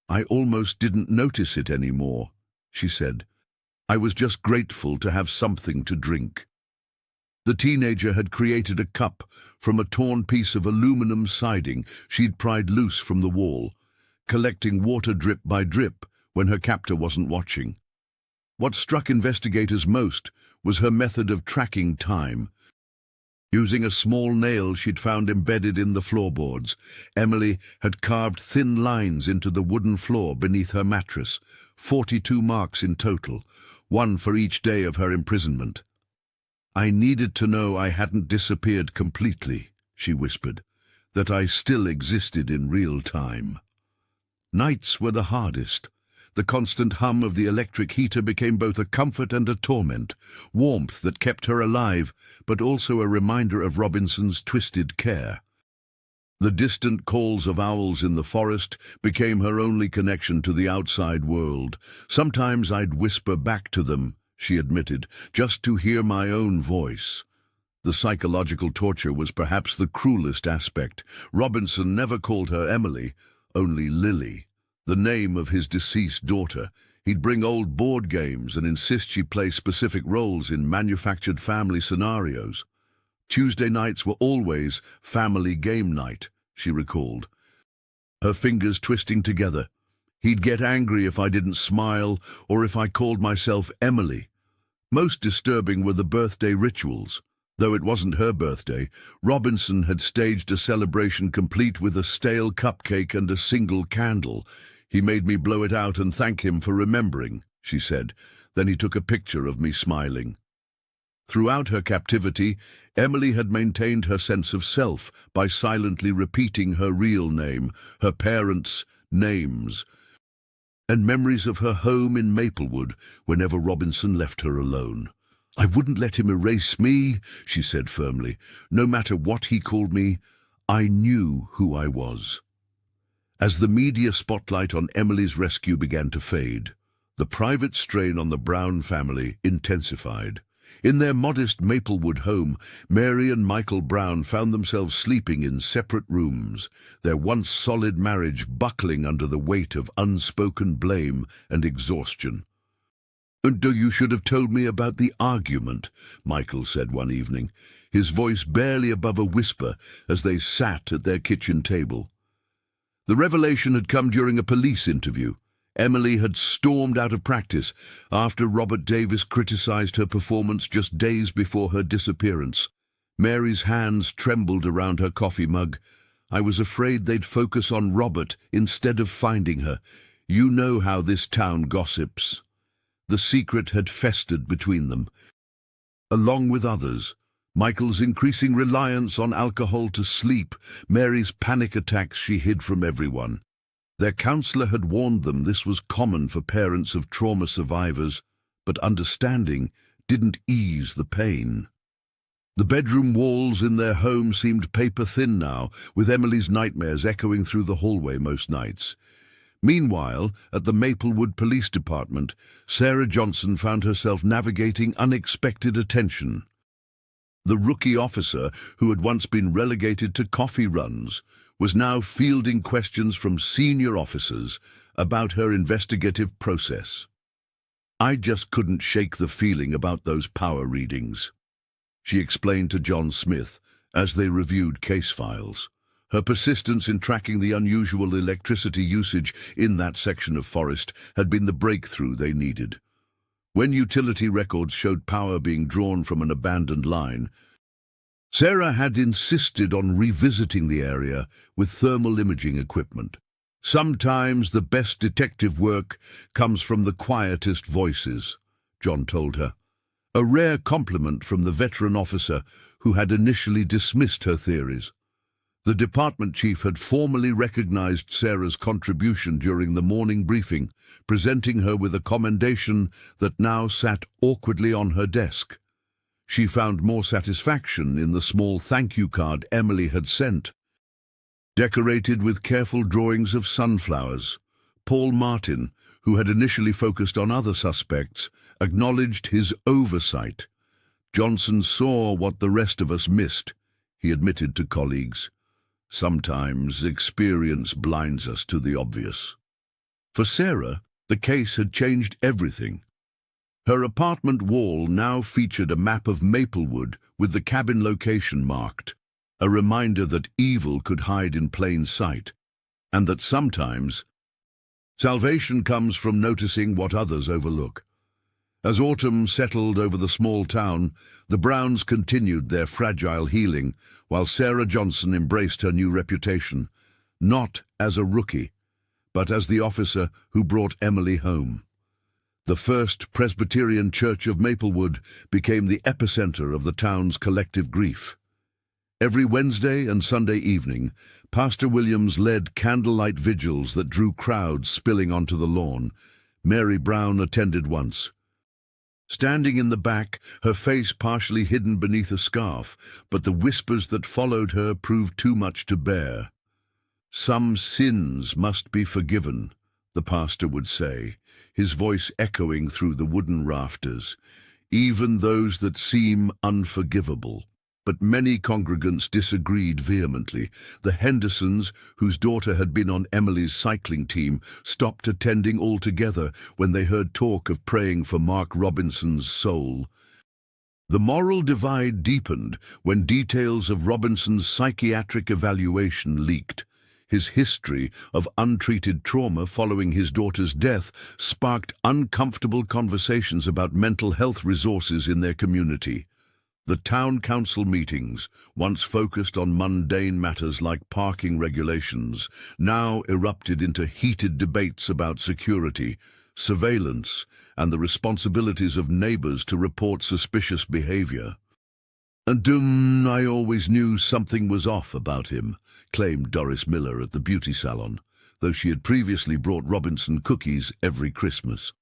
"I almost didn't notice it anymore," she said. "I was just grateful to have something to drink." The teenager had created a cup from a torn piece of aluminum siding she'd pried loose from the wall, collecting water drip by drip when her captor wasn't watching. What struck investigators most was her method of tracking time. Using a small nail she'd found embedded in the floorboards, Emily had carved thin lines into the wooden floor beneath her mattress, 42 marks in total, one for each day of her imprisonment. "I needed to know I hadn't disappeared completely," she whispered, "that I still existed in real time." Nights were the hardest. The constant hum of the electric heater became both a comfort and a torment, warmth that kept her alive, but also a reminder of Robinson's twisted care. The distant calls of owls in the forest became her only connection to the outside world. "Sometimes I'd whisper back to them," she admitted, "just to hear my own voice." The psychological torture was perhaps the cruelest aspect. Robinson never called her Emily, only Lily, the name of his deceased daughter. He'd bring old board games and insist she play specific roles in manufactured family scenarios. Tuesday nights were always family game night, she recalled, her fingers twisting together. He'd get angry if I didn't smile or if I called myself Emily. Most disturbing were the birthday rituals. Though it wasn't her birthday, Robinson had staged a celebration complete with a stale cupcake and a single candle. "He made me blow it out and thank him for remembering," she said. Then he took a picture of me smiling. Throughout her captivity, Emily had maintained her sense of self by silently repeating her real name, her parents' names, and memories of her home in Maplewood whenever Robinson left her alone. "I wouldn't let him erase me," she said firmly. "No matter what he called me, I knew who I was." As the media spotlight on Emily's rescue began to fade, the private strain on the Brown family intensified. In their modest Maplewood home, Mary and Michael Brown found themselves sleeping in separate rooms, their once solid marriage buckling under the weight of unspoken blame and exhaustion. "And you should have told me about the argument," Michael said one evening, his voice barely above a whisper as they sat at their kitchen table. "The revelation had come during a police interview," Emily had stormed out of practice after Robert Davis criticized her performance just days before her disappearance. Mary's hands trembled around her coffee mug. I was afraid they'd focus on Robert instead of finding her. You know how this town gossips. The secret had festered between them. Along with others, Michael's increasing reliance on alcohol to sleep, Mary's panic attacks she hid from everyone. Their counselor had warned them this was common for parents of trauma survivors, but understanding didn't ease the pain. The bedroom walls in their home seemed paper-thin now, with Emily's nightmares echoing through the hallway most nights. Meanwhile, at the Maplewood Police Department, Sarah Johnson found herself navigating unexpected attention. The rookie officer, who had once been relegated to coffee runs, was now fielding questions from senior officers about her investigative process. I just couldn't shake the feeling about those power readings, she explained to John Smith as they reviewed case files. Her persistence in tracking the unusual electricity usage in that section of forest had been the breakthrough they needed. When utility records showed power being drawn from an abandoned line, Sarah had insisted on revisiting the area with thermal imaging equipment. Sometimes the best detective work comes from the quietest voices, John told her. A rare compliment from the veteran officer who had initially dismissed her theories. The department chief had formally recognized Sarah's contribution during the morning briefing, presenting her with a commendation that now sat awkwardly on her desk. She found more satisfaction in the small thank you card Emily had sent. Decorated with careful drawings of sunflowers, Paul Martin, who had initially focused on other suspects, acknowledged his oversight. Johnson saw what the rest of us missed, he admitted to colleagues. Sometimes experience blinds us to the obvious. For Sarah, the case had changed everything. Her apartment wall now featured a map of Maplewood with the cabin location marked, a reminder that evil could hide in plain sight, and that sometimes salvation comes from noticing what others overlook. As autumn settled over the small town, the Browns continued their fragile healing, while Sarah Johnson embraced her new reputation, not as a rookie, but as the officer who brought Emily home. The First Presbyterian Church of Maplewood became the epicenter of the town's collective grief. Every Wednesday and Sunday evening, Pastor Williams led candlelight vigils that drew crowds spilling onto the lawn. Mary Brown attended once. Standing in the back, her face partially hidden beneath a scarf, but the whispers that followed her proved too much to bear. "Some sins must be forgiven," the pastor would say, his voice echoing through the wooden rafters, "even those that seem unforgivable." But many congregants disagreed vehemently. The Hendersons, whose daughter had been on Emily's cycling team, stopped attending altogether when they heard talk of praying for Mark Robinson's soul. The moral divide deepened when details of Robinson's psychiatric evaluation leaked. His history of untreated trauma following his daughter's death sparked uncomfortable conversations about mental health resources in their community. The town council meetings, once focused on mundane matters like parking regulations, now erupted into heated debates about security, surveillance, and the responsibilities of neighbors to report suspicious behavior. "And I always knew something was off about him," claimed Doris Miller at the beauty salon, though she had previously brought Robinson cookies every Christmas.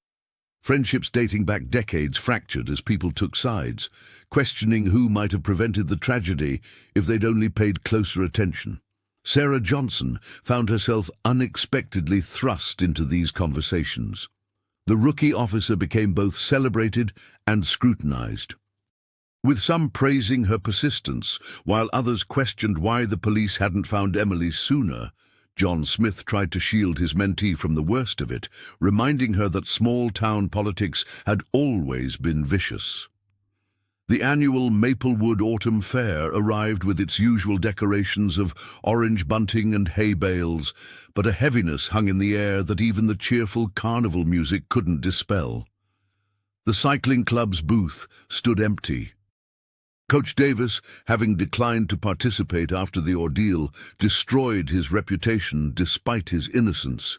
Friendships dating back decades fractured as people took sides, questioning who might have prevented the tragedy if they'd only paid closer attention. Sarah Johnson found herself unexpectedly thrust into these conversations. The rookie officer became both celebrated and scrutinized, with some praising her persistence, while others questioned why the police hadn't found Emily sooner. John Smith tried to shield his mentee from the worst of it, reminding her that small-town politics had always been vicious. The annual Maplewood Autumn Fair arrived with its usual decorations of orange bunting and hay bales, but a heaviness hung in the air that even the cheerful carnival music couldn't dispel. The cycling club's booth stood empty. Coach Davis, having declined to participate after the ordeal, destroyed his reputation despite his innocence.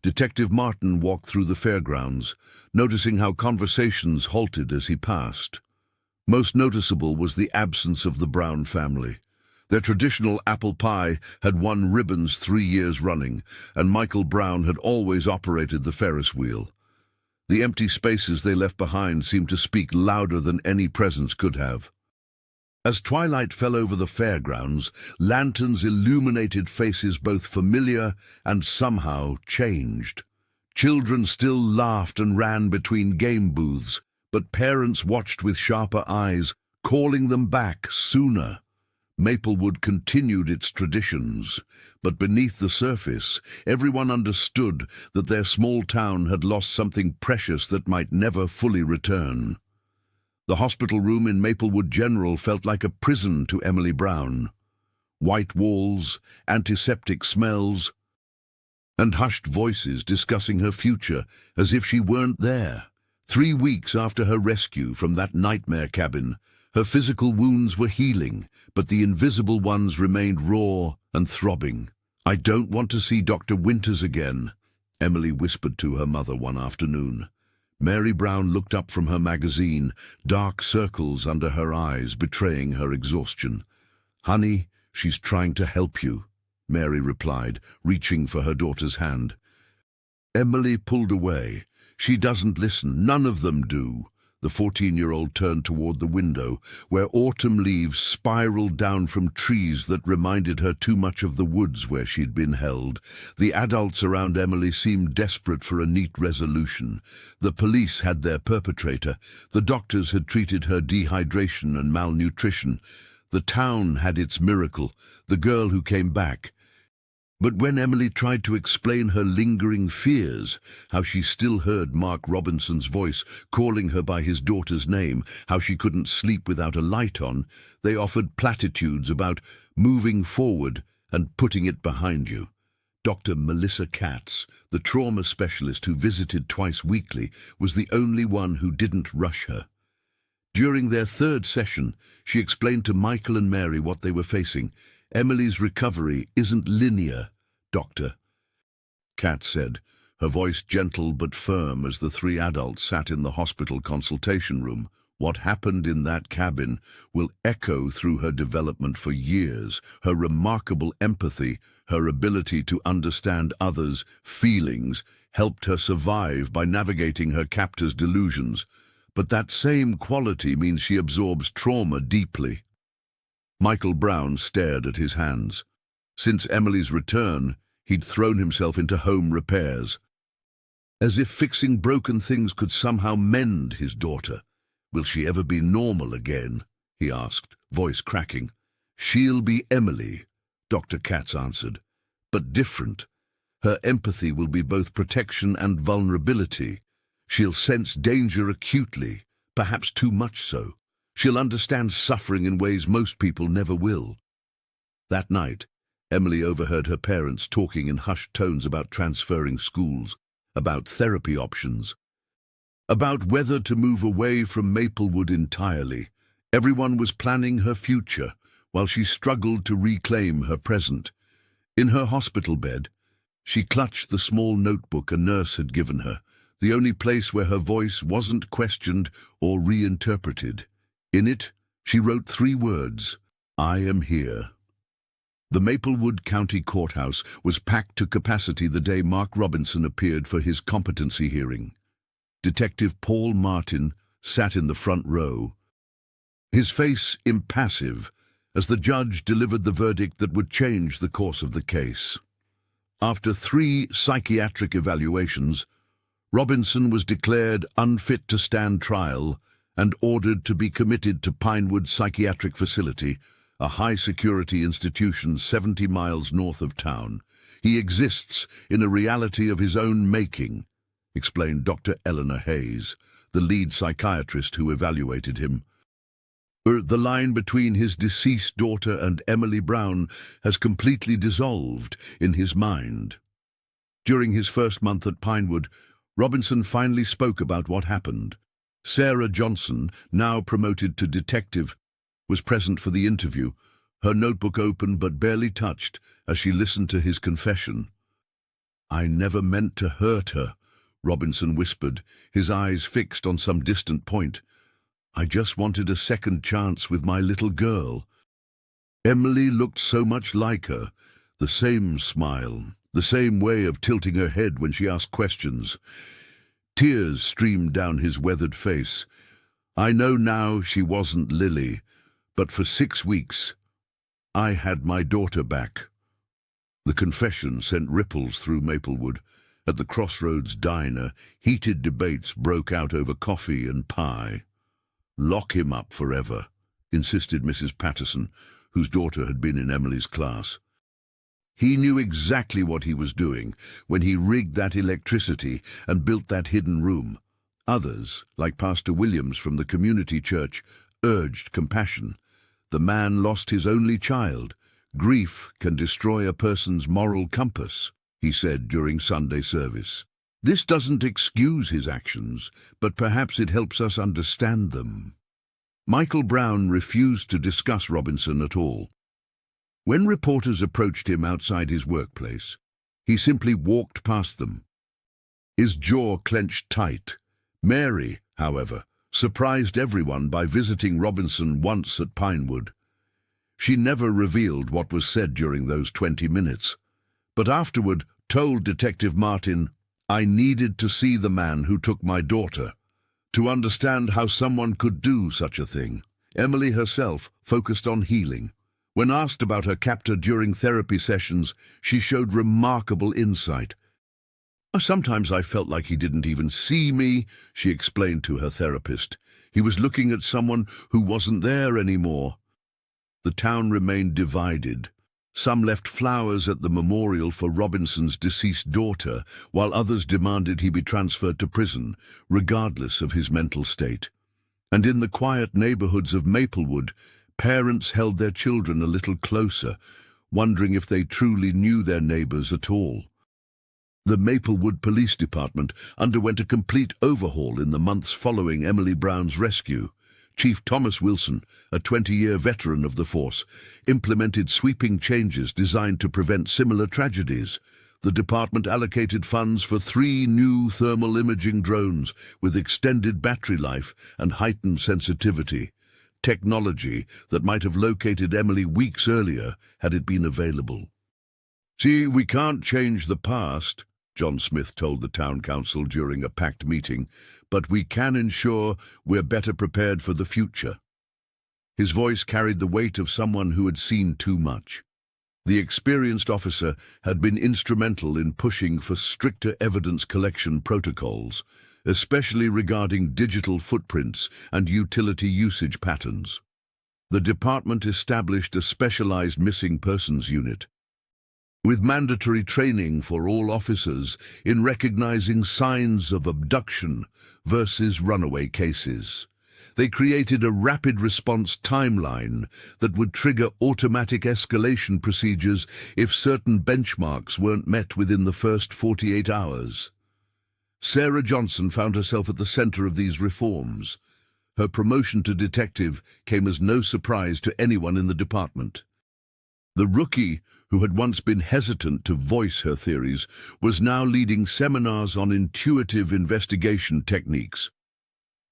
Detective Martin walked through the fairgrounds, noticing how conversations halted as he passed. Most noticeable was the absence of the Brown family. Their traditional apple pie had won ribbons 3 years running, and Michael Brown had always operated the Ferris wheel. The empty spaces they left behind seemed to speak louder than any presence could have. As twilight fell over the fairgrounds, lanterns illuminated faces both familiar and somehow changed. Children still laughed and ran between game booths, but parents watched with sharper eyes, calling them back sooner. Maplewood continued its traditions, but beneath the surface, everyone understood that their small town had lost something precious that might never fully return. The hospital room in Maplewood General felt like a prison to Emily Brown. White walls, antiseptic smells, and hushed voices discussing her future as if she weren't there. 3 weeks after her rescue from that nightmare cabin, her physical wounds were healing, but the invisible ones remained raw and throbbing. "I don't want to see Dr. Winters again," Emily whispered to her mother one afternoon. Mary Brown looked up from her magazine, dark circles under her eyes betraying her exhaustion. "Honey, she's trying to help you," Mary replied, reaching for her daughter's hand. Emily pulled away. "She doesn't listen. None of them do." The 14-year-old turned toward the window, where autumn leaves spiraled down from trees that reminded her too much of the woods where she'd been held. The adults around Emily seemed desperate for a neat resolution. The police had their perpetrator. The doctors had treated her dehydration and malnutrition. The town had its miracle, the girl who came back. But when Emily tried to explain her lingering fears, how she still heard Mark Robinson's voice calling her by his daughter's name, how she couldn't sleep without a light on, they offered platitudes about moving forward and putting it behind you. Dr. Melissa Katz, the trauma specialist who visited twice weekly, was the only one who didn't rush her. During their 3rd session, she explained to Michael and Mary what they were facing. "Emily's recovery isn't linear, Doctor," Katz said, her voice gentle but firm as the 3 adults sat in the hospital consultation room. What happened in that cabin will echo through her development for years. Her remarkable empathy, her ability to understand others' feelings, helped her survive by navigating her captor's delusions. But that same quality means she absorbs trauma deeply. Michael Brown stared at his hands. Since Emily's return, he'd thrown himself into home repairs. As if fixing broken things could somehow mend his daughter. "Will she ever be normal again?" he asked, voice cracking. "She'll be Emily," Dr. Katz answered, "but different. Her empathy will be both protection and vulnerability. She'll sense danger acutely, perhaps too much so. She'll understand suffering in ways most people never will." That night, Emily overheard her parents talking in hushed tones about transferring schools, about therapy options, about whether to move away from Maplewood entirely. Everyone was planning her future, while she struggled to reclaim her present. In her hospital bed, she clutched the small notebook a nurse had given her, the only place where her voice wasn't questioned or reinterpreted. In it, she wrote 3 words: "I am here." The Maplewood County Courthouse was packed to capacity the day Mark Robinson appeared for his competency hearing. Detective Paul Martin sat in the front row, his face impassive, as the judge delivered the verdict that would change the course of the case. After 3 psychiatric evaluations, Robinson was declared unfit to stand trial and ordered to be committed to Pinewood Psychiatric Facility, a high-security institution 70 miles north of town. "He exists in a reality of his own making," explained Dr. Eleanor Hayes, the lead psychiatrist who evaluated him. The line between his deceased daughter and Emily Brown has completely dissolved in his mind. During his first month at Pinewood, Robinson finally spoke about what happened. Sarah Johnson, now promoted to detective, was present for the interview, her notebook open but barely touched as she listened to his confession. "I never meant to hurt her," Robinson whispered, his eyes fixed on some distant point. "I just wanted a second chance with my little girl." Emily looked so much like her, the same smile, the same way of tilting her head when she asked questions. Tears streamed down his weathered face. "I know now she wasn't Lily, but for 6 weeks, I had my daughter back." The confession sent ripples through Maplewood. At the Crossroads diner, heated debates broke out over coffee and pie. "Lock him up forever," insisted Mrs. Patterson, whose daughter had been in Emily's class. "He knew exactly what he was doing when he rigged that electricity and built that hidden room." Others, like Pastor Williams from the community church, urged compassion. "The man lost his only child. Grief can destroy a person's moral compass," he said during Sunday service. "This doesn't excuse his actions, but perhaps it helps us understand them." Michael Brown refused to discuss Robinson at all. When reporters approached him outside his workplace, he simply walked past them. His jaw clenched tight. Mary, however, surprised everyone by visiting Robinson once at Pinewood. She never revealed what was said during those 20 minutes, but afterward told Detective Martin, "I needed to see the man who took my daughter, to understand how someone could do such a thing." Emily herself focused on healing. When asked about her captor during therapy sessions, she showed remarkable insight. "Sometimes I felt like he didn't even see me," she explained to her therapist. "He was looking at someone who wasn't there anymore." The town remained divided. Some left flowers at the memorial for Robinson's deceased daughter, while others demanded he be transferred to prison, regardless of his mental state. And in the quiet neighborhoods of Maplewood, parents held their children a little closer, wondering if they truly knew their neighbors at all. The Maplewood Police Department underwent a complete overhaul in the months following Emily Brown's rescue. Chief Thomas Wilson, a 20-year veteran of the force, implemented sweeping changes designed to prevent similar tragedies. The department allocated funds for 3 new thermal imaging drones with extended battery life and heightened sensitivity, technology that might have located Emily weeks earlier had it been available. "See, we can't change the past," John Smith told the town council during a packed meeting, "but we can ensure we're better prepared for the future." His voice carried the weight of someone who had seen too much. The experienced officer had been instrumental in pushing for stricter evidence collection protocols, especially regarding digital footprints and utility usage patterns. The department established a specialized missing persons unit, with mandatory training for all officers in recognizing signs of abduction versus runaway cases. They created a rapid response timeline that would trigger automatic escalation procedures if certain benchmarks weren't met within the first 48 hours. Sarah Johnson found herself at the center of these reforms. Her promotion to detective came as no surprise to anyone in the department. The rookie, who had once been hesitant to voice her theories, was now leading seminars on intuitive investigation techniques.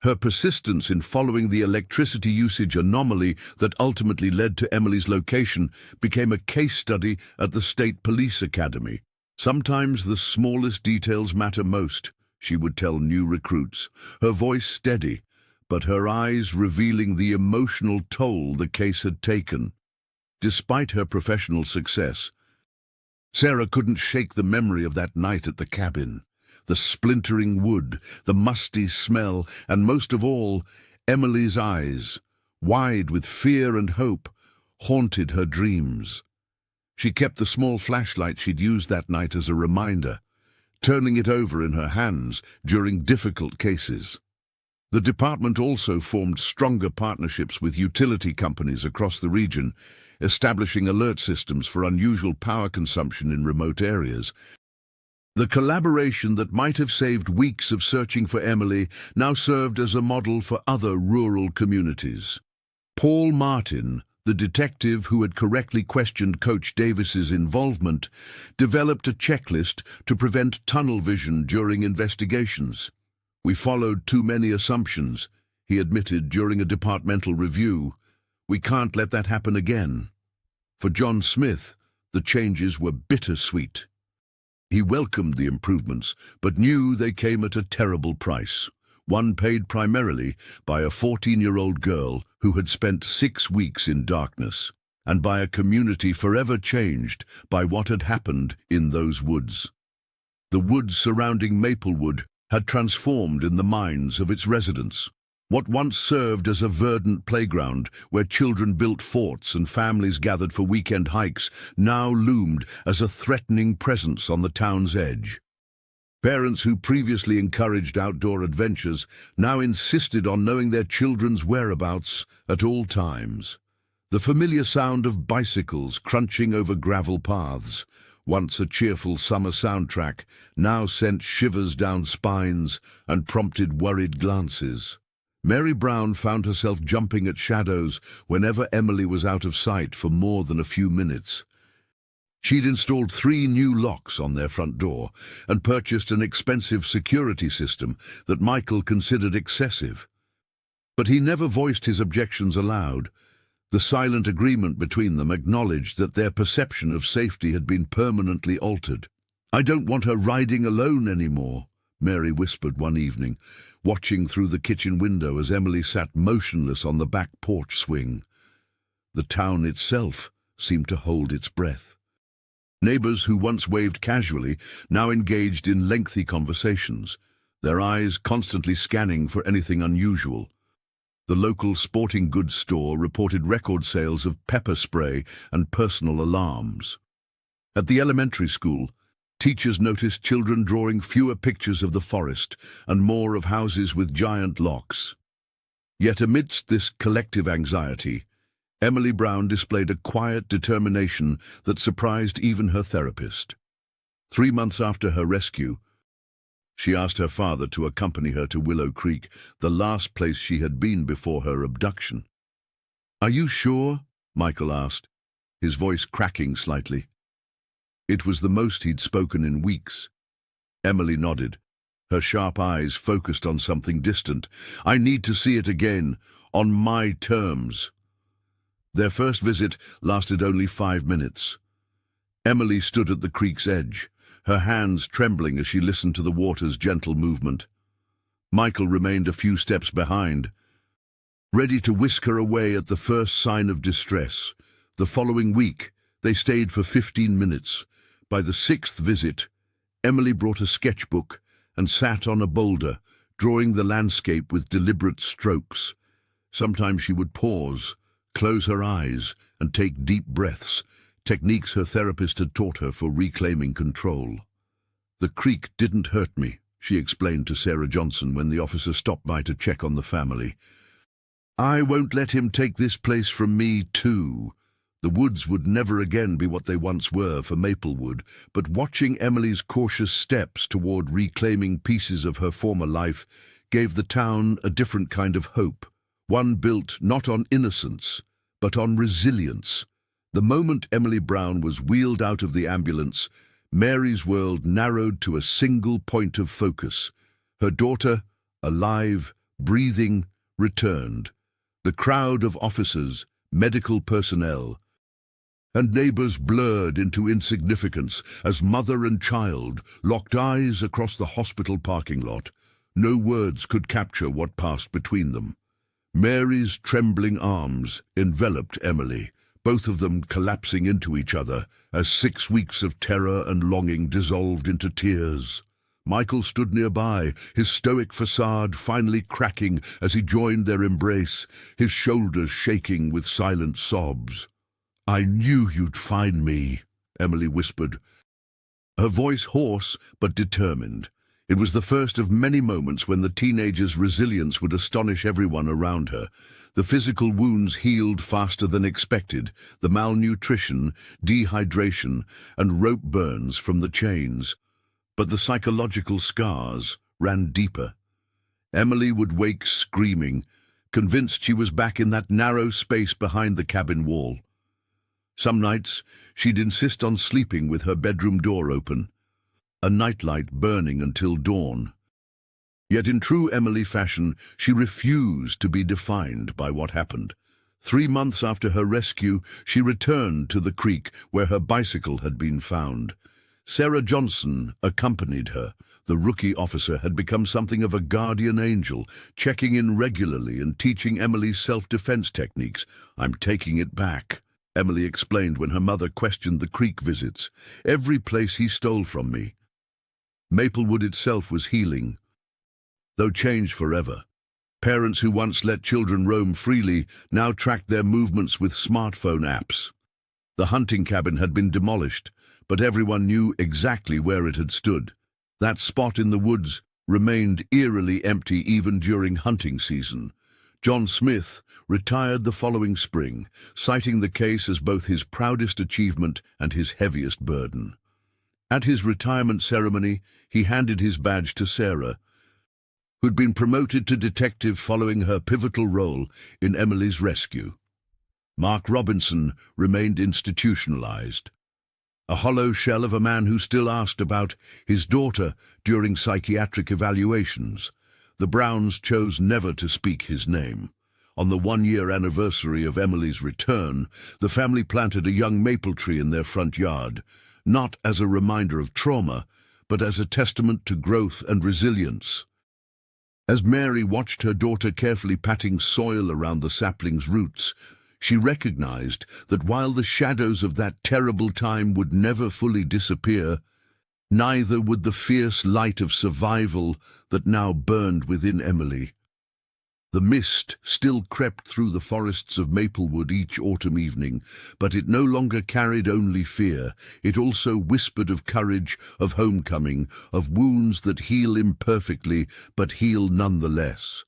Her persistence in following the electricity usage anomaly that ultimately led to Emily's location became a case study at the State Police Academy. "Sometimes the smallest details matter most," she would tell new recruits, her voice steady, but her eyes revealing the emotional toll the case had taken. Despite her professional success, Sarah couldn't shake the memory of that night at the cabin. The splintering wood, the musty smell, and most of all, Emily's eyes, wide with fear and hope, haunted her dreams. She kept the small flashlight she'd used that night as a reminder, turning it over in her hands during difficult cases. The department also formed stronger partnerships with utility companies across the region, establishing alert systems for unusual power consumption in remote areas. The collaboration that might have saved weeks of searching for Emily now served as a model for other rural communities. Paul Martin, the detective who had correctly questioned Coach Davis's involvement, developed a checklist to prevent tunnel vision during investigations. "We followed too many assumptions," he admitted during a departmental review. "We can't let that happen again." For John Smith, the changes were bittersweet. He welcomed the improvements, but knew they came at a terrible price, one paid primarily by a 14-year-old girl who had spent 6 weeks in darkness, and by a community forever changed by what had happened in those woods. The woods surrounding Maplewood had transformed in the minds of its residents. What once served as a verdant playground where children built forts and families gathered for weekend hikes now loomed as a threatening presence on the town's edge. Parents who previously encouraged outdoor adventures now insisted on knowing their children's whereabouts at all times. The familiar sound of bicycles crunching over gravel paths, once a cheerful summer soundtrack, now sent shivers down spines and prompted worried glances. Mary Brown found herself jumping at shadows whenever Emily was out of sight for more than a few minutes. She'd installed 3 new locks on their front door and purchased an expensive security system that Michael considered excessive. But he never voiced his objections aloud. The silent agreement between them acknowledged that their perception of safety had been permanently altered. "I don't want her riding alone anymore," Mary whispered one evening, watching through the kitchen window as Emily sat motionless on the back porch swing. The town itself seemed to hold its breath. Neighbors who once waved casually now engaged in lengthy conversations, their eyes constantly scanning for anything unusual. The local sporting goods store reported record sales of pepper spray and personal alarms. At the elementary school, teachers noticed children drawing fewer pictures of the forest and more of houses with giant locks. Yet amidst this collective anxiety, Emily Brown displayed a quiet determination that surprised even her therapist. 3 months after her rescue, she asked her father to accompany her to Willow Creek, the last place she had been before her abduction. "Are you sure?" Michael asked, his voice cracking slightly. It was the most he'd spoken in weeks. Emily nodded, her sharp eyes focused on something distant. "I need to see it again, on my terms." Their first visit lasted only 5 minutes. Emily stood at the creek's edge, her hands trembling as she listened to the water's gentle movement. Michael remained a few steps behind, ready to whisk her away at the first sign of distress. The following week, they stayed for 15 minutes. By the 6th visit, Emily brought a sketchbook and sat on a boulder, drawing the landscape with deliberate strokes. Sometimes she would pause, close her eyes, and take deep breaths, techniques her therapist had taught her for reclaiming control. "The creek didn't hurt me," she explained to Sarah Johnson when the officer stopped by to check on the family. "I won't let him take this place from me, too." The woods would never again be what they once were for Maplewood, but watching Emily's cautious steps toward reclaiming pieces of her former life gave the town a different kind of hope, one built not on innocence, but on resilience. The moment Emily Brown was wheeled out of the ambulance, Mary's world narrowed to a single point of focus. Her daughter, alive, breathing, returned. The crowd of officers, medical personnel, and neighbors blurred into insignificance as mother and child locked eyes across the hospital parking lot. No words could capture what passed between them. Mary's trembling arms enveloped Emily, both of them collapsing into each other as 6 weeks of terror and longing dissolved into tears. Michael stood nearby, his stoic facade finally cracking as he joined their embrace, his shoulders shaking with silent sobs. "I knew you'd find me," Emily whispered, her voice hoarse but determined. It was the first of many moments when the teenager's resilience would astonish everyone around her. The physical wounds healed faster than expected, the malnutrition, dehydration, and rope burns from the chains. But the psychological scars ran deeper. Emily would wake screaming, convinced she was back in that narrow space behind the cabin wall. Some nights, she'd insist on sleeping with her bedroom door open, a nightlight burning until dawn. Yet in true Emily fashion, she refused to be defined by what happened. 3 months after her rescue, she returned to the creek where her bicycle had been found. Sarah Johnson accompanied her. The rookie officer had become something of a guardian angel, checking in regularly and teaching Emily self-defense techniques. "I'm taking it back," Emily explained when her mother questioned the creek visits. "Every place he stole from me." Maplewood itself was healing, though changed forever. Parents who once let children roam freely now tracked their movements with smartphone apps. The hunting cabin had been demolished, but everyone knew exactly where it had stood. That spot in the woods remained eerily empty even during hunting season. John Smith retired the following spring, citing the case as both his proudest achievement and his heaviest burden. At his retirement ceremony, he handed his badge to Sarah, who'd been promoted to detective following her pivotal role in Emily's rescue. Mark Robinson remained institutionalized, a hollow shell of a man who still asked about his daughter during psychiatric evaluations. The Browns chose never to speak his name. On the 1-year anniversary of Emily's return, the family planted a young maple tree in their front yard, not as a reminder of trauma, but as a testament to growth and resilience. As Mary watched her daughter carefully patting soil around the sapling's roots, she recognized that while the shadows of that terrible time would never fully disappear, neither would the fierce light of survival that now burned within Emily. The mist still crept through the forests of Maplewood each autumn evening, but it no longer carried only fear. It also whispered of courage, of homecoming, of wounds that heal imperfectly but heal nonetheless.